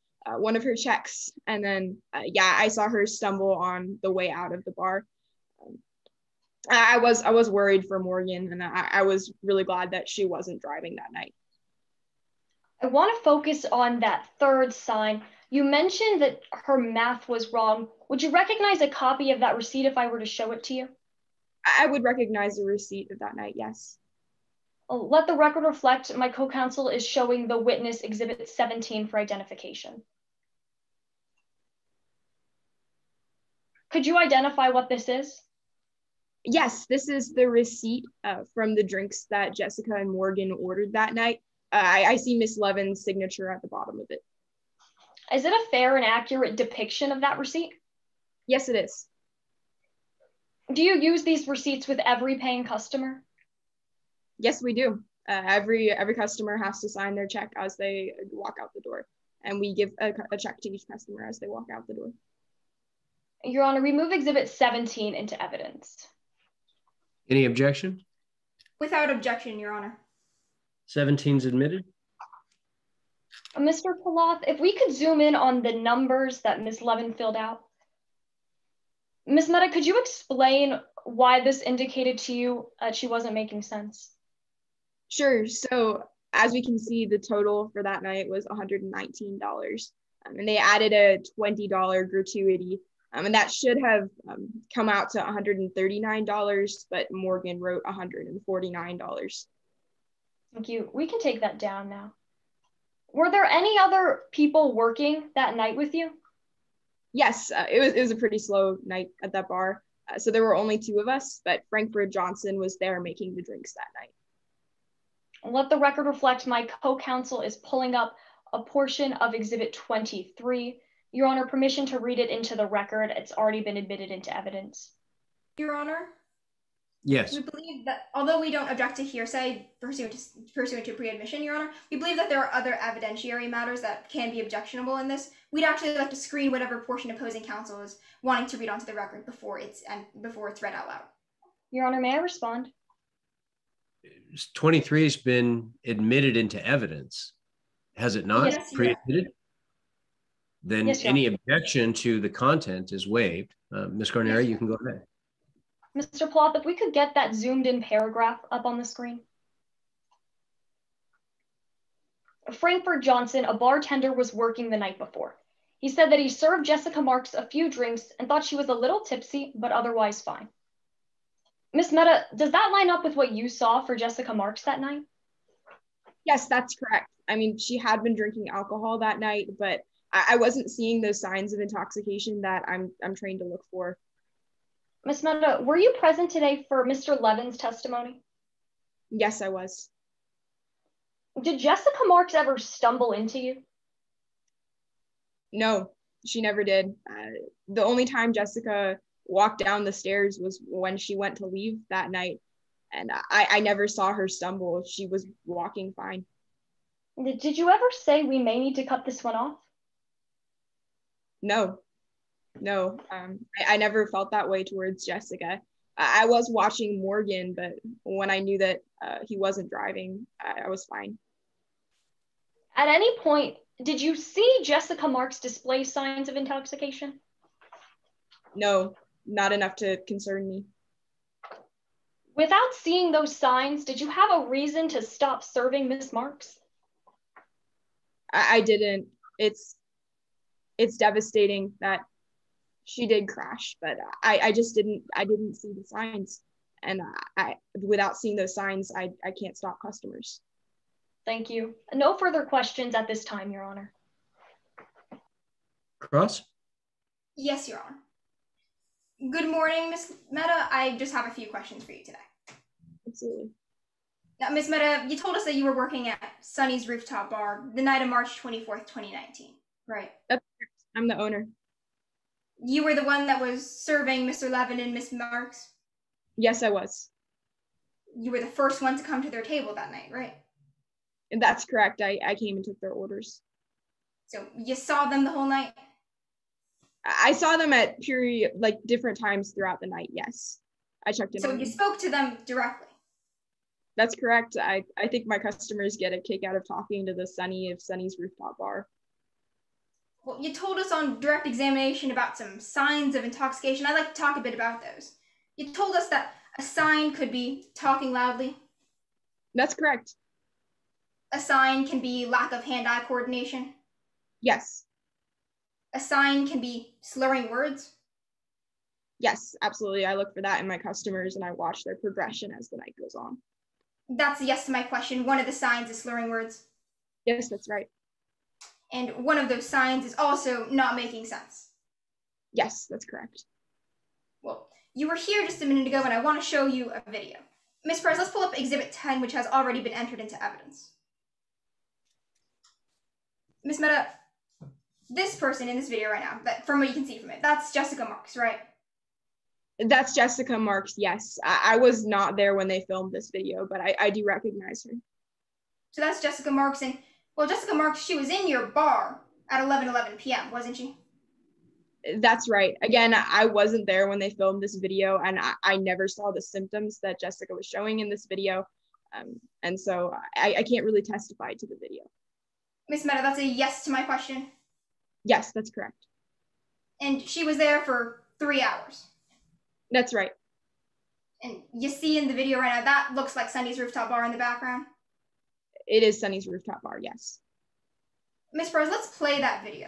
one of her checks. And then, I saw her stumble on the way out of the bar. I was worried for Morgan, and I was really glad that she wasn't driving that night. I want to focus on that third sign. You mentioned that her math was wrong. Would you recognize a copy of that receipt if I were to show it to you? I would recognize the receipt of that night, yes. Let the record reflect my co-counsel is showing the witness exhibit 17 for identification. Could you identify what this is? Yes, this is the receipt from the drinks that Jessica and Morgan ordered that night. I see Miss Levin's signature at the bottom of it. Is it a fair and accurate depiction of that receipt? Yes, it is. Do you use these receipts with every paying customer? Yes, we do. Every customer has to sign their check as they walk out the door, and we give a check to each customer as they walk out the door. Your Honor, remove exhibit 17 into evidence. Any objection? Without objection, Your Honor. 17's admitted. Mr. Paloth, if we could zoom in on the numbers that Ms. Levin filled out. Ms. Mehta, could you explain why this indicated to you she wasn't making sense? Sure. So as we can see, the total for that night was $119. And they added a $20 gratuity. And that should have come out to $139, but Morgan wrote $149. Thank you. We can take that down now. Were there any other people working that night with you? Yes, it was a pretty slow night at that bar. So there were only two of us, but Frankfurt Johnson was there making the drinks that night. Let the record reflect my co-counsel is pulling up a portion of Exhibit 23. Your Honor, permission to read it into the record. It's already been admitted into evidence. Your Honor? Yes. We believe that, although we don't object to hearsay pursuant to pre-admission, Your Honor, we believe that there are other evidentiary matters that can be objectionable in this. We'd actually like to screen whatever portion opposing counsel is wanting to read onto the record before it's read out loud. Your Honor, may I respond? 23 has been admitted into evidence, has it not? Yes, Pre-admitted? Then yes, any objection to the content is waived. Ms. Guarnieri, Yes, you can go ahead. Mr. Ploth, if we could get that zoomed in paragraph up on the screen. Frankfurt Johnson, a bartender, was working the night before. He said that he served Jessica Marks a few drinks and thought she was a little tipsy, but otherwise fine. Ms. Mehta, does that line up with what you saw for Jessica Marks that night? Yes, that's correct. I mean, she had been drinking alcohol that night, but I wasn't seeing those signs of intoxication that I'm trained to look for. Ms. Mehta, were you present today for Mr. Levin's testimony? Yes, I was. Did Jessica Marks ever stumble into you? No, she never did. The only time Jessica walked down the stairs was when she went to leave that night. And I never saw her stumble. She was walking fine. Did you ever say we may need to cut this one off? No. I never felt that way towards Jessica. I was watching Morgan, but when I knew that he wasn't driving, I was fine. At any point, did you see Jessica Marks display signs of intoxication? No, not enough to concern me. Without seeing those signs, did you have a reason to stop serving Miss Marks? I didn't. It's devastating that she did crash, but I just didn't see the signs. And without seeing those signs, I can't stop customers. Thank you. No further questions at this time, Your Honor. Cross? Yes, Your Honor. Good morning, Ms. Mehta. I just have a few questions for you today. Absolutely. Now, Ms. Mehta, you told us that you were working at Sunny's Rooftop Bar the night of March 24th, 2019, right? That's correct. I'm the owner. You were the one that was serving Mr. Levin and Miss Marks? Yes, I was. You were the first one to come to their table that night, right? And that's correct. I came and took their orders. So you saw them the whole night? I saw them at different times throughout the night, yes. I checked in So on you them. spoke to them directly? That's correct. I think my customers get a kick out of talking to the Sunny of Sunny's Rooftop Bar. Well, you told us on direct examination about some signs of intoxication. I'd like to talk a bit about those. You told us that a sign could be talking loudly. That's correct. A sign can be lack of hand-eye coordination. Yes. A sign can be slurring words. Yes, absolutely. I look for that in my customers and I watch their progression as the night goes on. That's a yes to my question. One of the signs is slurring words. Yes, that's right. And one of those signs is also not making sense. Yes, that's correct. Well, you were here just a minute ago and I want to show you a video. Ms. Perez, let's pull up Exhibit 10, which has already been entered into evidence. Ms. Mehta, this person in this video right now, from what you can see from it, that's Jessica Marks, right? That's Jessica Marks, yes. I was not there when they filmed this video, but I do recognize her. So that's Jessica Marks, and, well, Jessica Marks, she was in your bar at 11:11 p.m., wasn't she? That's right. Again, I wasn't there when they filmed this video, and I never saw the symptoms that Jessica was showing in this video, and so I can't really testify to the video. Ms. Mehta, that's a yes to my question? Yes, that's correct. And she was there for 3 hours? That's right. And you see in the video right now, that looks like Sunny's Rooftop Bar in the background? It is Sunny's Rooftop Bar, yes. Ms. Perez, let's play that video.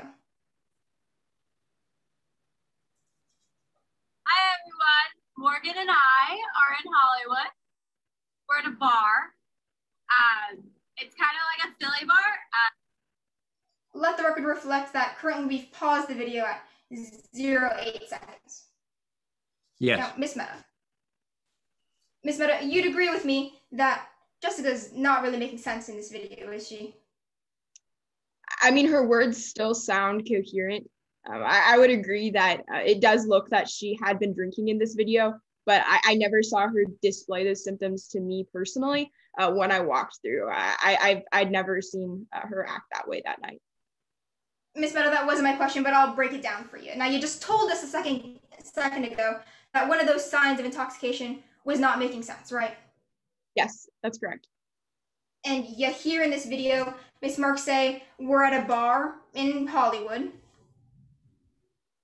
Hi everyone, Morgan and I are in Hollywood. We're at a bar. It's kind of like a Philly bar. Let the record reflect that currently we've paused the video at 0.8 seconds. Yes. Now, Miss Meta. Miss Meta, you'd agree with me that Jessica's not really making sense in this video, is she? I mean, her words still sound coherent. I would agree that it does look that she had been drinking in this video, but I never saw her display those symptoms to me personally when I walked through. I'd never seen her act that way that night. Miss Meta, that wasn't my question, but I'll break it down for you. Now, you just told us a second ago that one of those signs of intoxication was not making sense, right? Yes, that's correct. And you hear in this video Miss Marks say, we're at a bar in Hollywood.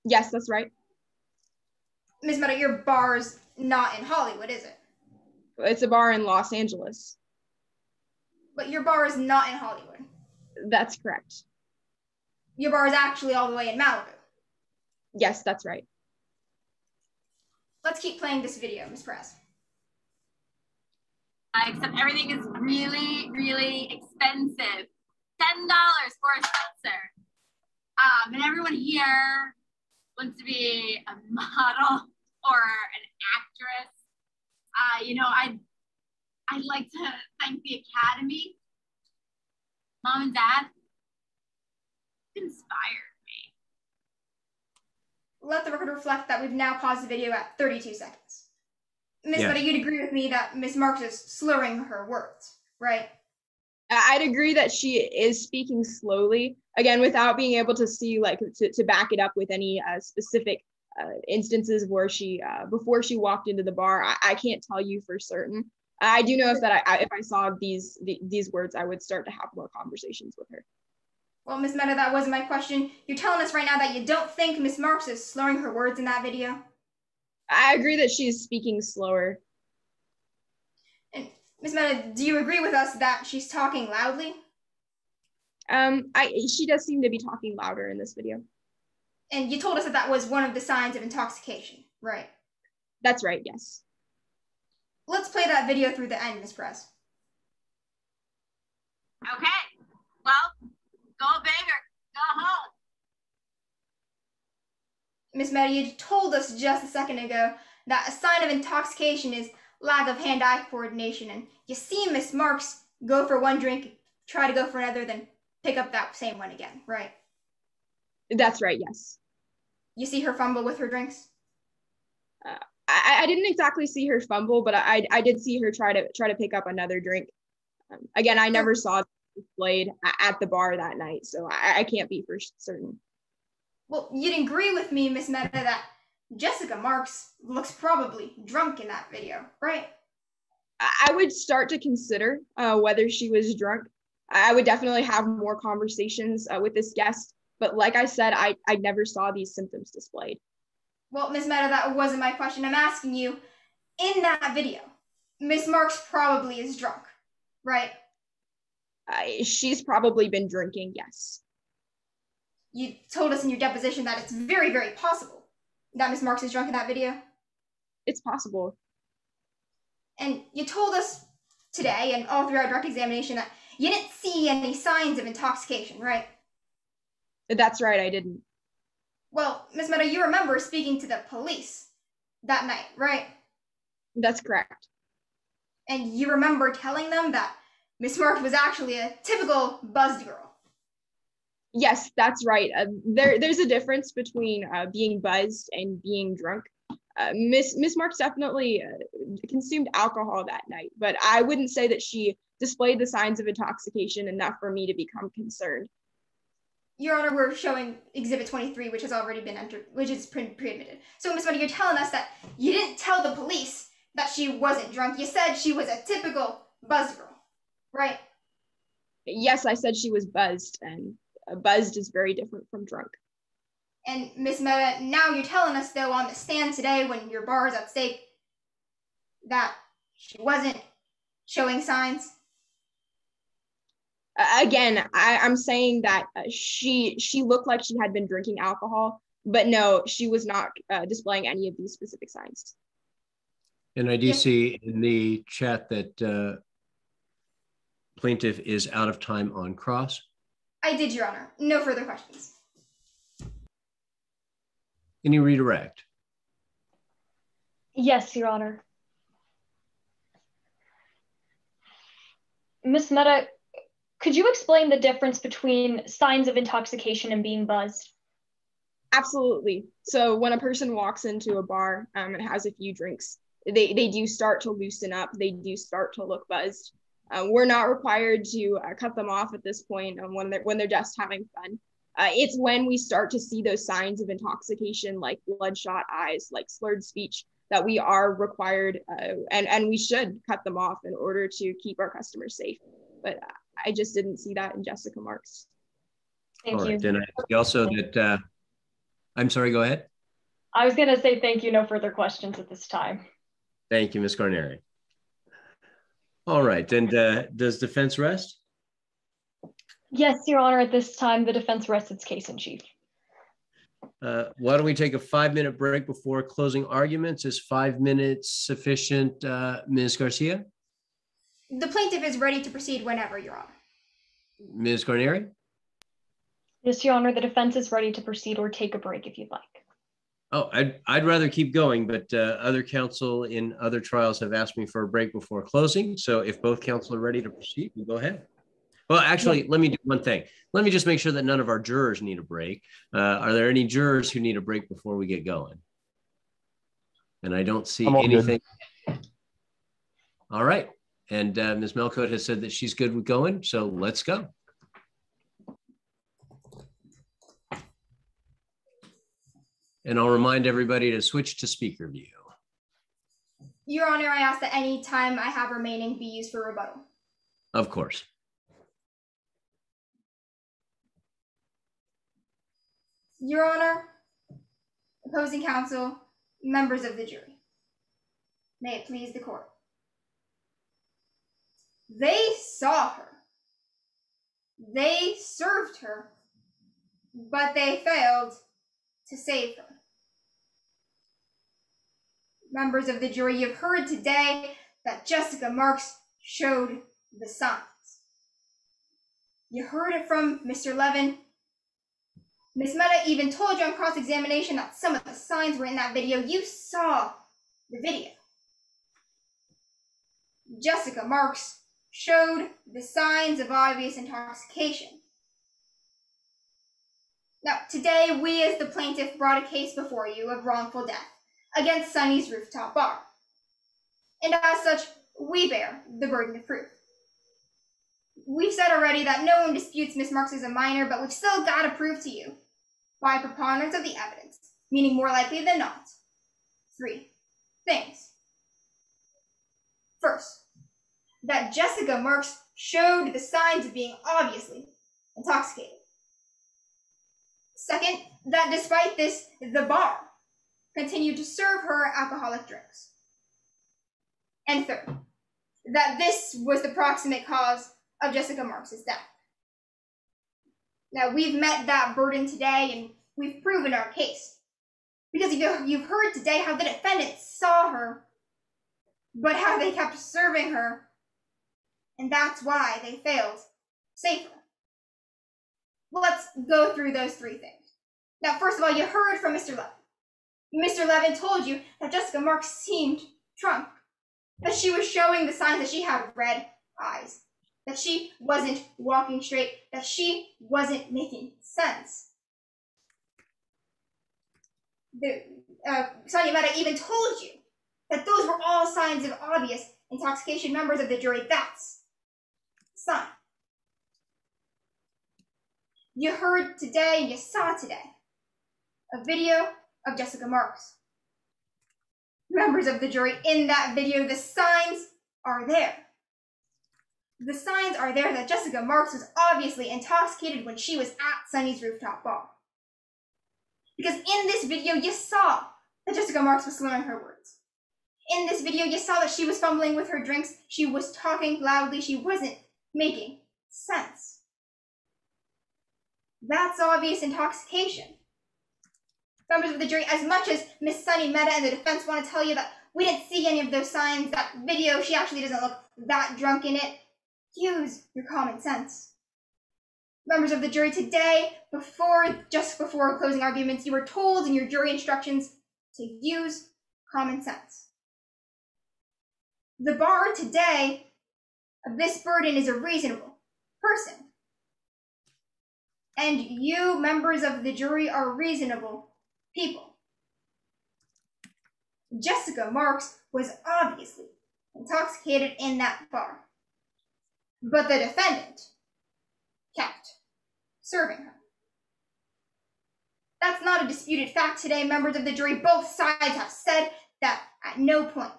Yes, that's right. Miss Meta, your bar's not in Hollywood, is it? It's a bar in Los Angeles. But your bar is not in Hollywood. That's correct. Your bar is actually all the way in Malibu. Yes, that's right. Let's keep playing this video, Miss Perez. Except everything is really, really expensive. $10 for a seltzer. And everyone here wants to be a model or an actress. You know, I'd like to thank the Academy, Mom and Dad. Inspired me. Let the record reflect that we've now paused the video at 32 seconds. Miss Yes. Meta, you'd agree with me that Miss Marks is slurring her words, right? I'd agree that she is speaking slowly, again, without being able to see, like, to back it up with any specific instances where she, before she walked into the bar. I can't tell you for certain. I do know if I saw these words, I would start to have more conversations with her. Well, Miss Meta, that wasn't my question. You're telling us right now that you don't think Miss Marks is slurring her words in that video? I agree that she's speaking slower. And Miss Meta, do you agree with us that she's talking loudly? She does seem to be talking louder in this video. And you told us that that was one of the signs of intoxication, right? That's right, yes. Let's play that video through the end, Miss Perez. Okay, well, go big or go home. Miss Meta, you told us just a second ago that a sign of intoxication is lack of hand-eye coordination, and you see Miss Marks go for one drink, try to go for another, then pick up that same one again, right? That's right, yes. You see her fumble with her drinks? I didn't exactly see her fumble, but I did see her try to pick up another drink. Again, I never saw it displayed at the bar that night, so I can't be for certain. Well, you'd agree with me, Miss Meta, that Jessica Marks looks probably drunk in that video, right? I would start to consider whether she was drunk. I would definitely have more conversations with this guest, but like I said, I never saw these symptoms displayed. Well, Miss Meta, that wasn't my question. I'm asking you, in that video, Miss Marks probably is drunk, right? She's probably been drinking, yes. You told us in your deposition that it's very, very possible that Miss Marks is drunk in that video. It's possible. And you told us today and all throughout direct examination that you didn't see any signs of intoxication, right? That's right, I didn't. Well, Miss Meta, you remember speaking to the police that night, right? That's correct. And you remember telling them that Miss Marks was actually a typical buzzed girl. Yes, that's right. There's a difference between being buzzed and being drunk. Miss Marks definitely consumed alcohol that night, but I wouldn't say that she displayed the signs of intoxication enough for me to become concerned. Your Honor, we're showing Exhibit 23, which has already been entered, which is pre-admitted. So, Miss Meta, you're telling us that you didn't tell the police that she wasn't drunk. You said she was a typical buzzed girl, right? Yes, I said she was buzzed, and buzzed is very different from drunk. And Miss Meta, now you're telling us, though, on the stand today when your bar is at stake, that she wasn't showing signs? Again, I'm saying that she looked like she had been drinking alcohol, but no, she was not displaying any of these specific signs. And I do see in the chat that plaintiff is out of time on cross. I did, Your Honor. No further questions. Any redirect? Yes, Your Honor. Ms. Mehta, could you explain the difference between signs of intoxication and being buzzed? Absolutely. So when a person walks into a bar and has a few drinks, they do start to loosen up. They do start to look buzzed. We're not required to cut them off at this point when they're just having fun. It's when we start to see those signs of intoxication, like bloodshot eyes, like slurred speech, that we are required and we should cut them off in order to keep our customers safe. But I just didn't see that in Jessica Marks. Thank All you. right, then I see also that, I'm sorry, go ahead. I was going to say thank you. No further questions at this time. Thank you, Ms. Guarnieri. All right, then does defense rest? Yes, Your Honor, at this time, the defense rests its case in chief. Why don't we take a 5-minute break before closing arguments? Is 5 minutes sufficient, Ms. Garcia? The plaintiff is ready to proceed whenever, Your Honor. Ms. Guarnieri? Yes, Your Honor, the defense is ready to proceed or take a break if you'd like. Oh, I'd rather keep going, but other counsel in other trials have asked me for a break before closing. So if both counsel are ready to proceed, we'll go ahead. Well, actually, let me do one thing. Let me just make sure that none of our jurors need a break. Are there any jurors who need a break before we get going? And I don't see anything. All right. And Ms. Melcote has said that she's good with going. So let's go. And I'll remind everybody to switch to speaker view. Your Honor, I ask that any time I have remaining be used for rebuttal. Of course. Your Honor, opposing counsel, members of the jury, may it please the court. They saw her. They served her, but they failed to save her. Members of the jury, you've heard today that Jessica Marks showed the signs. You heard it from Mr. Levin. Ms. Mehta even told you on cross-examination that some of the signs were in that video. You saw the video. Jessica Marks showed the signs of obvious intoxication. Now, today, we as the plaintiff brought a case before you of wrongful death against Sunny's Rooftop Bar. And as such, we bear the burden of proof. We've said already that no one disputes Ms. Marks is a minor, but we've still got to prove to you, by preponderance of the evidence, meaning more likely than not, 3 things. First, that Jessica Marks showed the signs of being obviously intoxicated. Second, that despite this, the bar continued to serve her alcoholic drinks. And third, that this was the proximate cause of Jessica Marks' death. Now, we've met that burden today, and we've proven our case. Because you've heard today how the defendant saw her, but how they kept serving her, and that's why they failed to save her. Let's go through those 3 things. Now, first of all, you heard from Mr. Levin. Mr. Levin told you that Jessica Marks seemed drunk, that she was showing the signs that she had red eyes, that she wasn't walking straight, that she wasn't making sense. Sonia Mehta even told you that those were all signs of obvious intoxication. Members of the jury, that's the sign. You heard today and you saw today a video of Jessica Marks. Members of the jury, in that video, the signs are there. The signs are there that Jessica Marks was obviously intoxicated when she was at Sunny's Rooftop Bar. Because in this video, you saw that Jessica Marks was slurring her words. In this video, you saw that she was fumbling with her drinks. She was talking loudly. She wasn't making sense. That's obvious intoxication. Members of the jury, as much as Miss Sunny Mehta and the defense want to tell you that we didn't see any of those signs, that video, she actually doesn't look that drunk in it, use your common sense. Members of the jury, today, just before closing arguments, you were told in your jury instructions to use common sense. The bar today of this burden is a reasonable person. And you, members of the jury, are reasonable people. Jessica Marks was obviously intoxicated in that bar, but the defendant kept serving her. That's not a disputed fact today, members of the jury. Both sides have said that at no point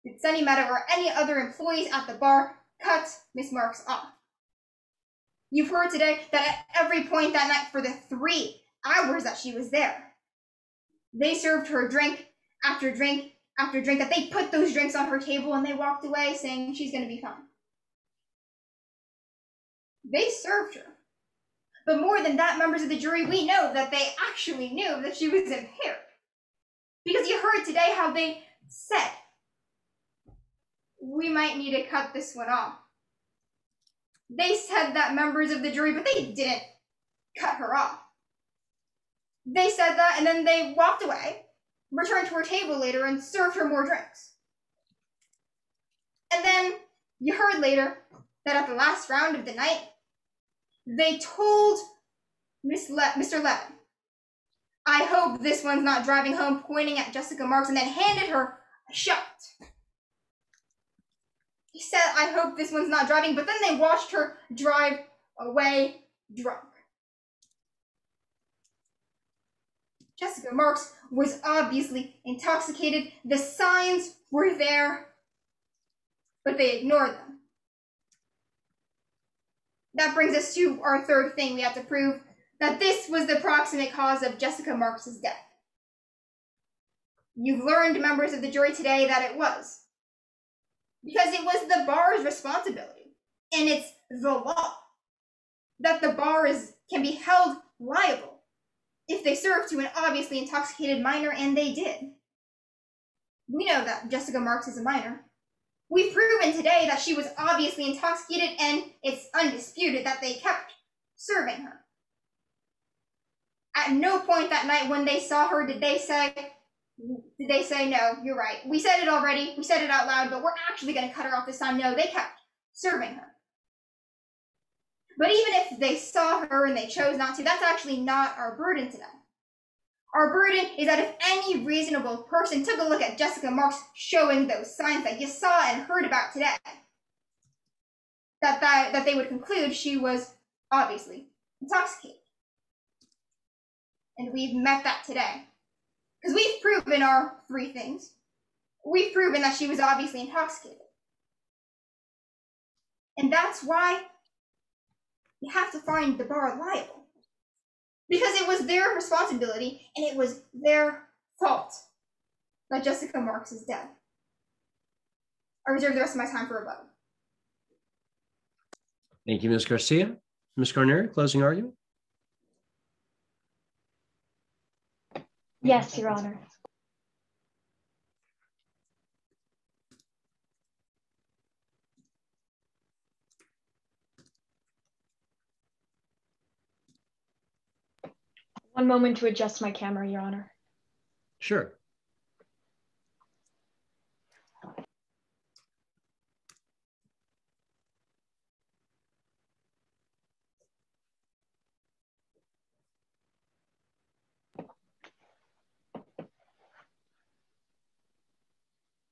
did Sunny Meadow or any other employees at the bar cut Miss Marks off. You've heard today that at every point that night for the 3 hours that she was there, they served her drink after drink after drink, that they put those drinks on her table and they walked away saying she's going to be fine. They served her. But more than that, members of the jury, we know that they actually knew that she was impaired. Because you heard today how they said, we might need to cut this one off. They said that, members of the jury, but they didn't cut her off. They said that and then they walked away, returned to her table later and served her more drinks. And then you heard later that at the last round of the night, they told Mr. Levin, I hope this one's not driving home, pointing at Jessica Marks, and then handed her a shot. He said, I hope this one's not driving, but then they watched her drive away drunk. Jessica Marks was obviously intoxicated. The signs were there, but they ignored them. That brings us to our third thing we have to prove, that this was the proximate cause of Jessica Marks' death. You've learned, members of the jury, today that it was. Because it was the bar's responsibility, and it's the law, that the bar can be held liable if they serve to an obviously intoxicated minor, and they did. We know that Jessica Marks is a minor. We've proven today that she was obviously intoxicated, and it's undisputed that they kept serving her. At no point that night when they saw her did they say, no, you're right. We said it already. We said it out loud, but we're actually going to cut her off this time. No, they kept serving her. But even if they saw her and they chose not to, that's actually not our burden today. Our burden is that if any reasonable person took a look at Jessica Marks showing those signs that you saw and heard about today, that they would conclude she was obviously intoxicated. And we've met that today. Because we've proven our 3 things. We've proven that she was obviously intoxicated. And that's why you have to find the bar liable. Because it was their responsibility and it was their fault that Jessica Marks is dead. I reserve the rest of my time for rebuttal. Thank you, Ms. Garcia. Ms. Guarnieri, closing argument? Yes, Your Honor. One moment to adjust my camera, Your Honor. Sure.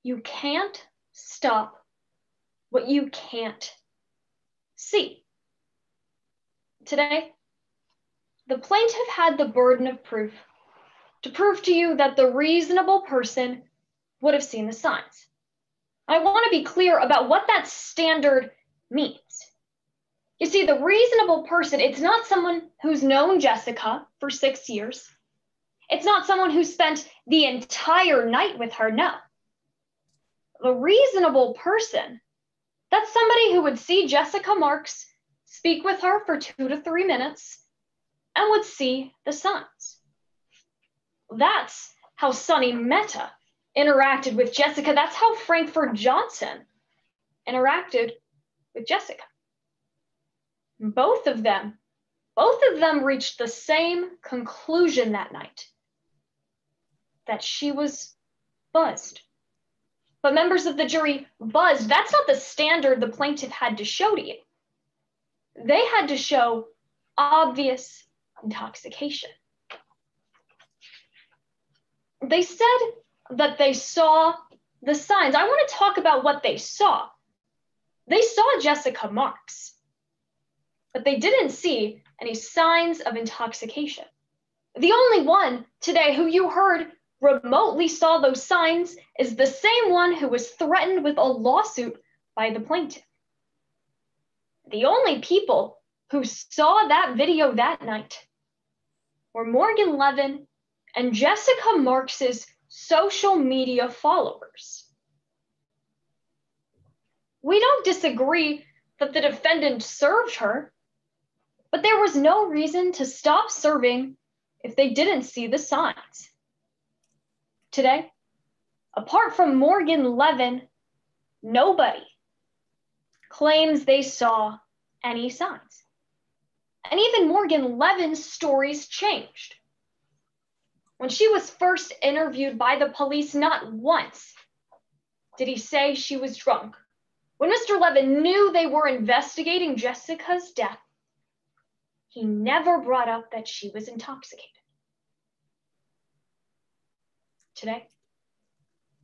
You can't stop what you can't see. Today, the plaintiff had the burden of proof to prove to you that the reasonable person would have seen the signs. I want to be clear about what that standard means. You see, the reasonable person, it's not someone who's known Jessica for 6 years. It's not someone who spent the entire night with her, no. The reasonable person, that's somebody who would see Jessica Marks, speak with her for 2 to 3 minutes, and would see the signs. That's how Sonny Mehta interacted with Jessica. That's how Frankfurt Johnson interacted with Jessica. Both of them reached the same conclusion that night, that she was buzzed. But members of the jury, buzzed, that's not the standard the plaintiff had to show to you. They had to show obvious intoxication. They said that they saw the signs. I want to talk about what they saw. They saw Jessica Marks, but they didn't see any signs of intoxication. The only one today who you heard remotely saw those signs is the same one who was threatened with a lawsuit by the plaintiff. The only people who saw that video that night were Morgan Levin and Jessica Marks's social media followers. We don't disagree that the defendant served her, but there was no reason to stop serving if they didn't see the signs. Today, apart from Morgan Levin, nobody claims they saw any signs. And even Morgan Levin's stories changed. When she was first interviewed by the police, not once did he say she was drunk. When Mr. Levin knew they were investigating Jessica's death, he never brought up that she was intoxicated. Today,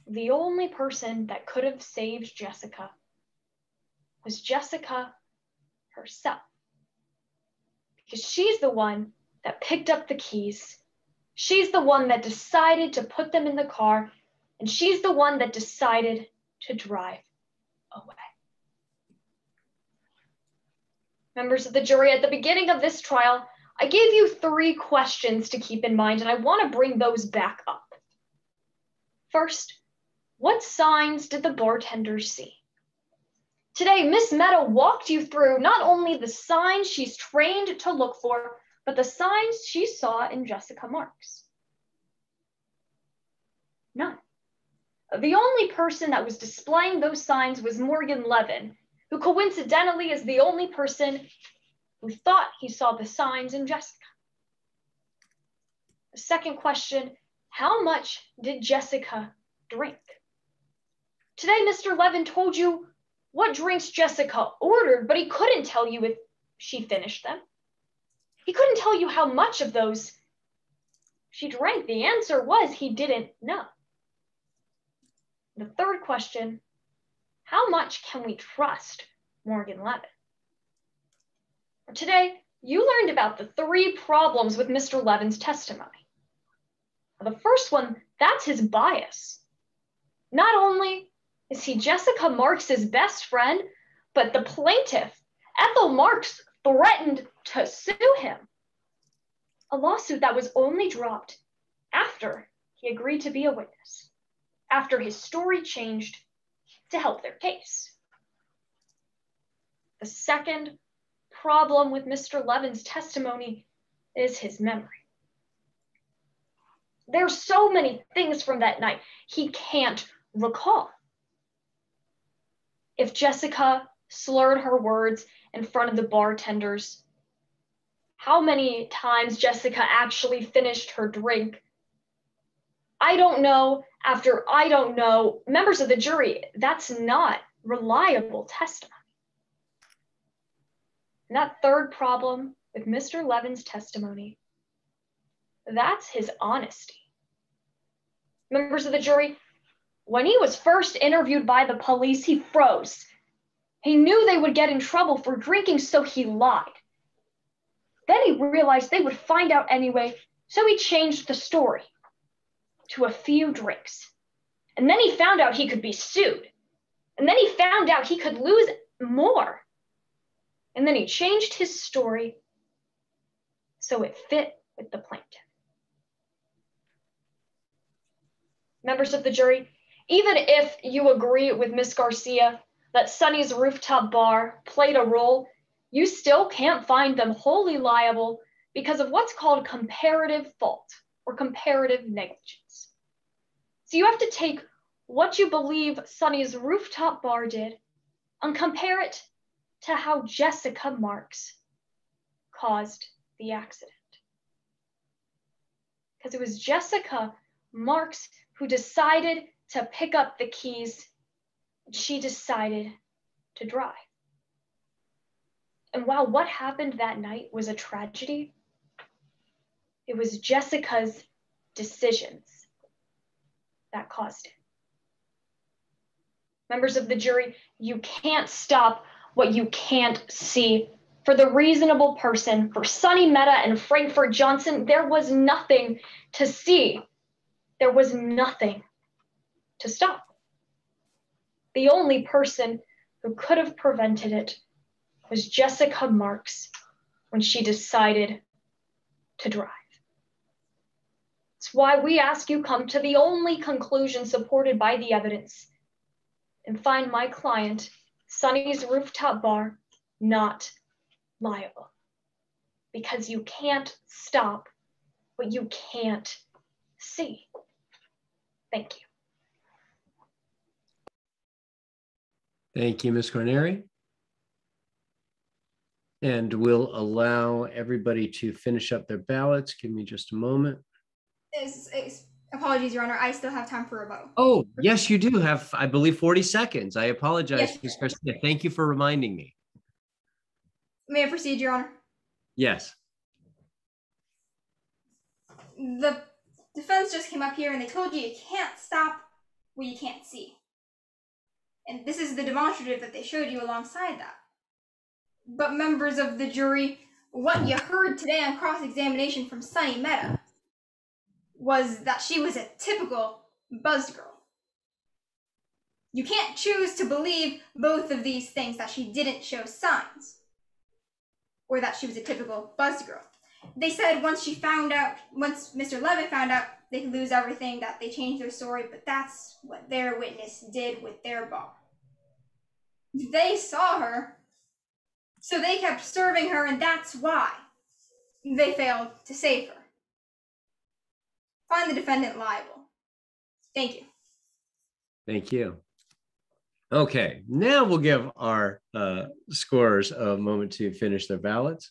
the only person that could have saved Jessica was Jessica herself. Because she's the one that picked up the keys. She's the one that decided to put them in the car, and she's the one that decided to drive away. Members of the jury, at the beginning of this trial, I gave you 3 questions to keep in mind, and I want to bring those back up. First, what signs did the bartenders see? Today, Miss Meadow walked you through not only the signs she's trained to look for, but the signs she saw in Jessica Marks. None. The only person that was displaying those signs was Morgan Levin, who coincidentally is the only person who thought he saw the signs in Jessica. The second question, how much did Jessica drink? Today, Mr. Levin told you what drinks Jessica ordered, but he couldn't tell you if she finished them. He couldn't tell you how much of those she drank. The answer was he didn't know. The third question, how much can we trust Morgan Levin? Today, you learned about the 3 problems with Mr. Levin's testimony. The first one, that's his bias. Not only is he Jessica Marks' best friend, but the plaintiff, Ethel Marks, threatened to sue him. A lawsuit that was only dropped after he agreed to be a witness, after his story changed to help their case. The second problem with Mr. Levin's testimony is his memory. There's so many things from that night he can't recall. If Jessica slurred her words in front of the bartenders, how many times Jessica actually finished her drink, I don't know after I don't know. Members of the jury, that's not reliable testimony. And that third problem with Mr. Levin's testimony, that's his honesty. Members of the jury, when he was first interviewed by the police, he froze. He knew they would get in trouble for drinking, so he lied. Then he realized they would find out anyway, so he changed the story to a few drinks. And then he found out he could be sued. And then he found out he could lose more. And then he changed his story so it fit with the plaintiff. Members of the jury, even if you agree with Ms. Garcia that Sonny's rooftop bar played a role, you still can't find them wholly liable because of what's called comparative fault or comparative negligence. So you have to take what you believe Sonny's rooftop bar did and compare it to how Jessica Marks caused the accident. Because it was Jessica Marks who decided to pick up the keys, she decided to drive. And while what happened that night was a tragedy, it was Jessica's decisions that caused it. Members of the jury, you can't stop what you can't see. For the reasonable person, for Sonny Mehta and Frankfurt Johnson, there was nothing to see. There was nothing to stop. The only person who could have prevented it was Jessica Marks when she decided to drive. It's why we ask you come to the only conclusion supported by the evidence and find my client, Sonny's Rooftop Bar, not liable. Because you can't stop what you can't see. Thank you. Thank you, Ms. Guarnieri. And we'll allow everybody to finish up their ballots. Give me just a moment. Apologies, Your Honor. I still have time for rebuttal. Oh, yes, you do have, I believe, 40 seconds. I apologize, Yes, Ms. Garcia. Thank you for reminding me. May I proceed, Your Honor? Yes. The defense just came up here and they told you can't stop what you can't see. And this is the demonstrative that they showed you alongside that. But members of the jury, what you heard today on cross-examination from Sonny Mehta was that she was a typical buzzed girl. You can't choose to believe both of these things, that she didn't show signs or that she was a typical buzzed girl. They said once Mr. Levitt found out they could lose everything, that they changed their story, but that's what their witness did with their bar. They saw her, so they kept serving her, and that's why they failed to save her. Find the defendant liable. Thank you. Thank you. Okay, now we'll give our scorers a moment to finish their ballots.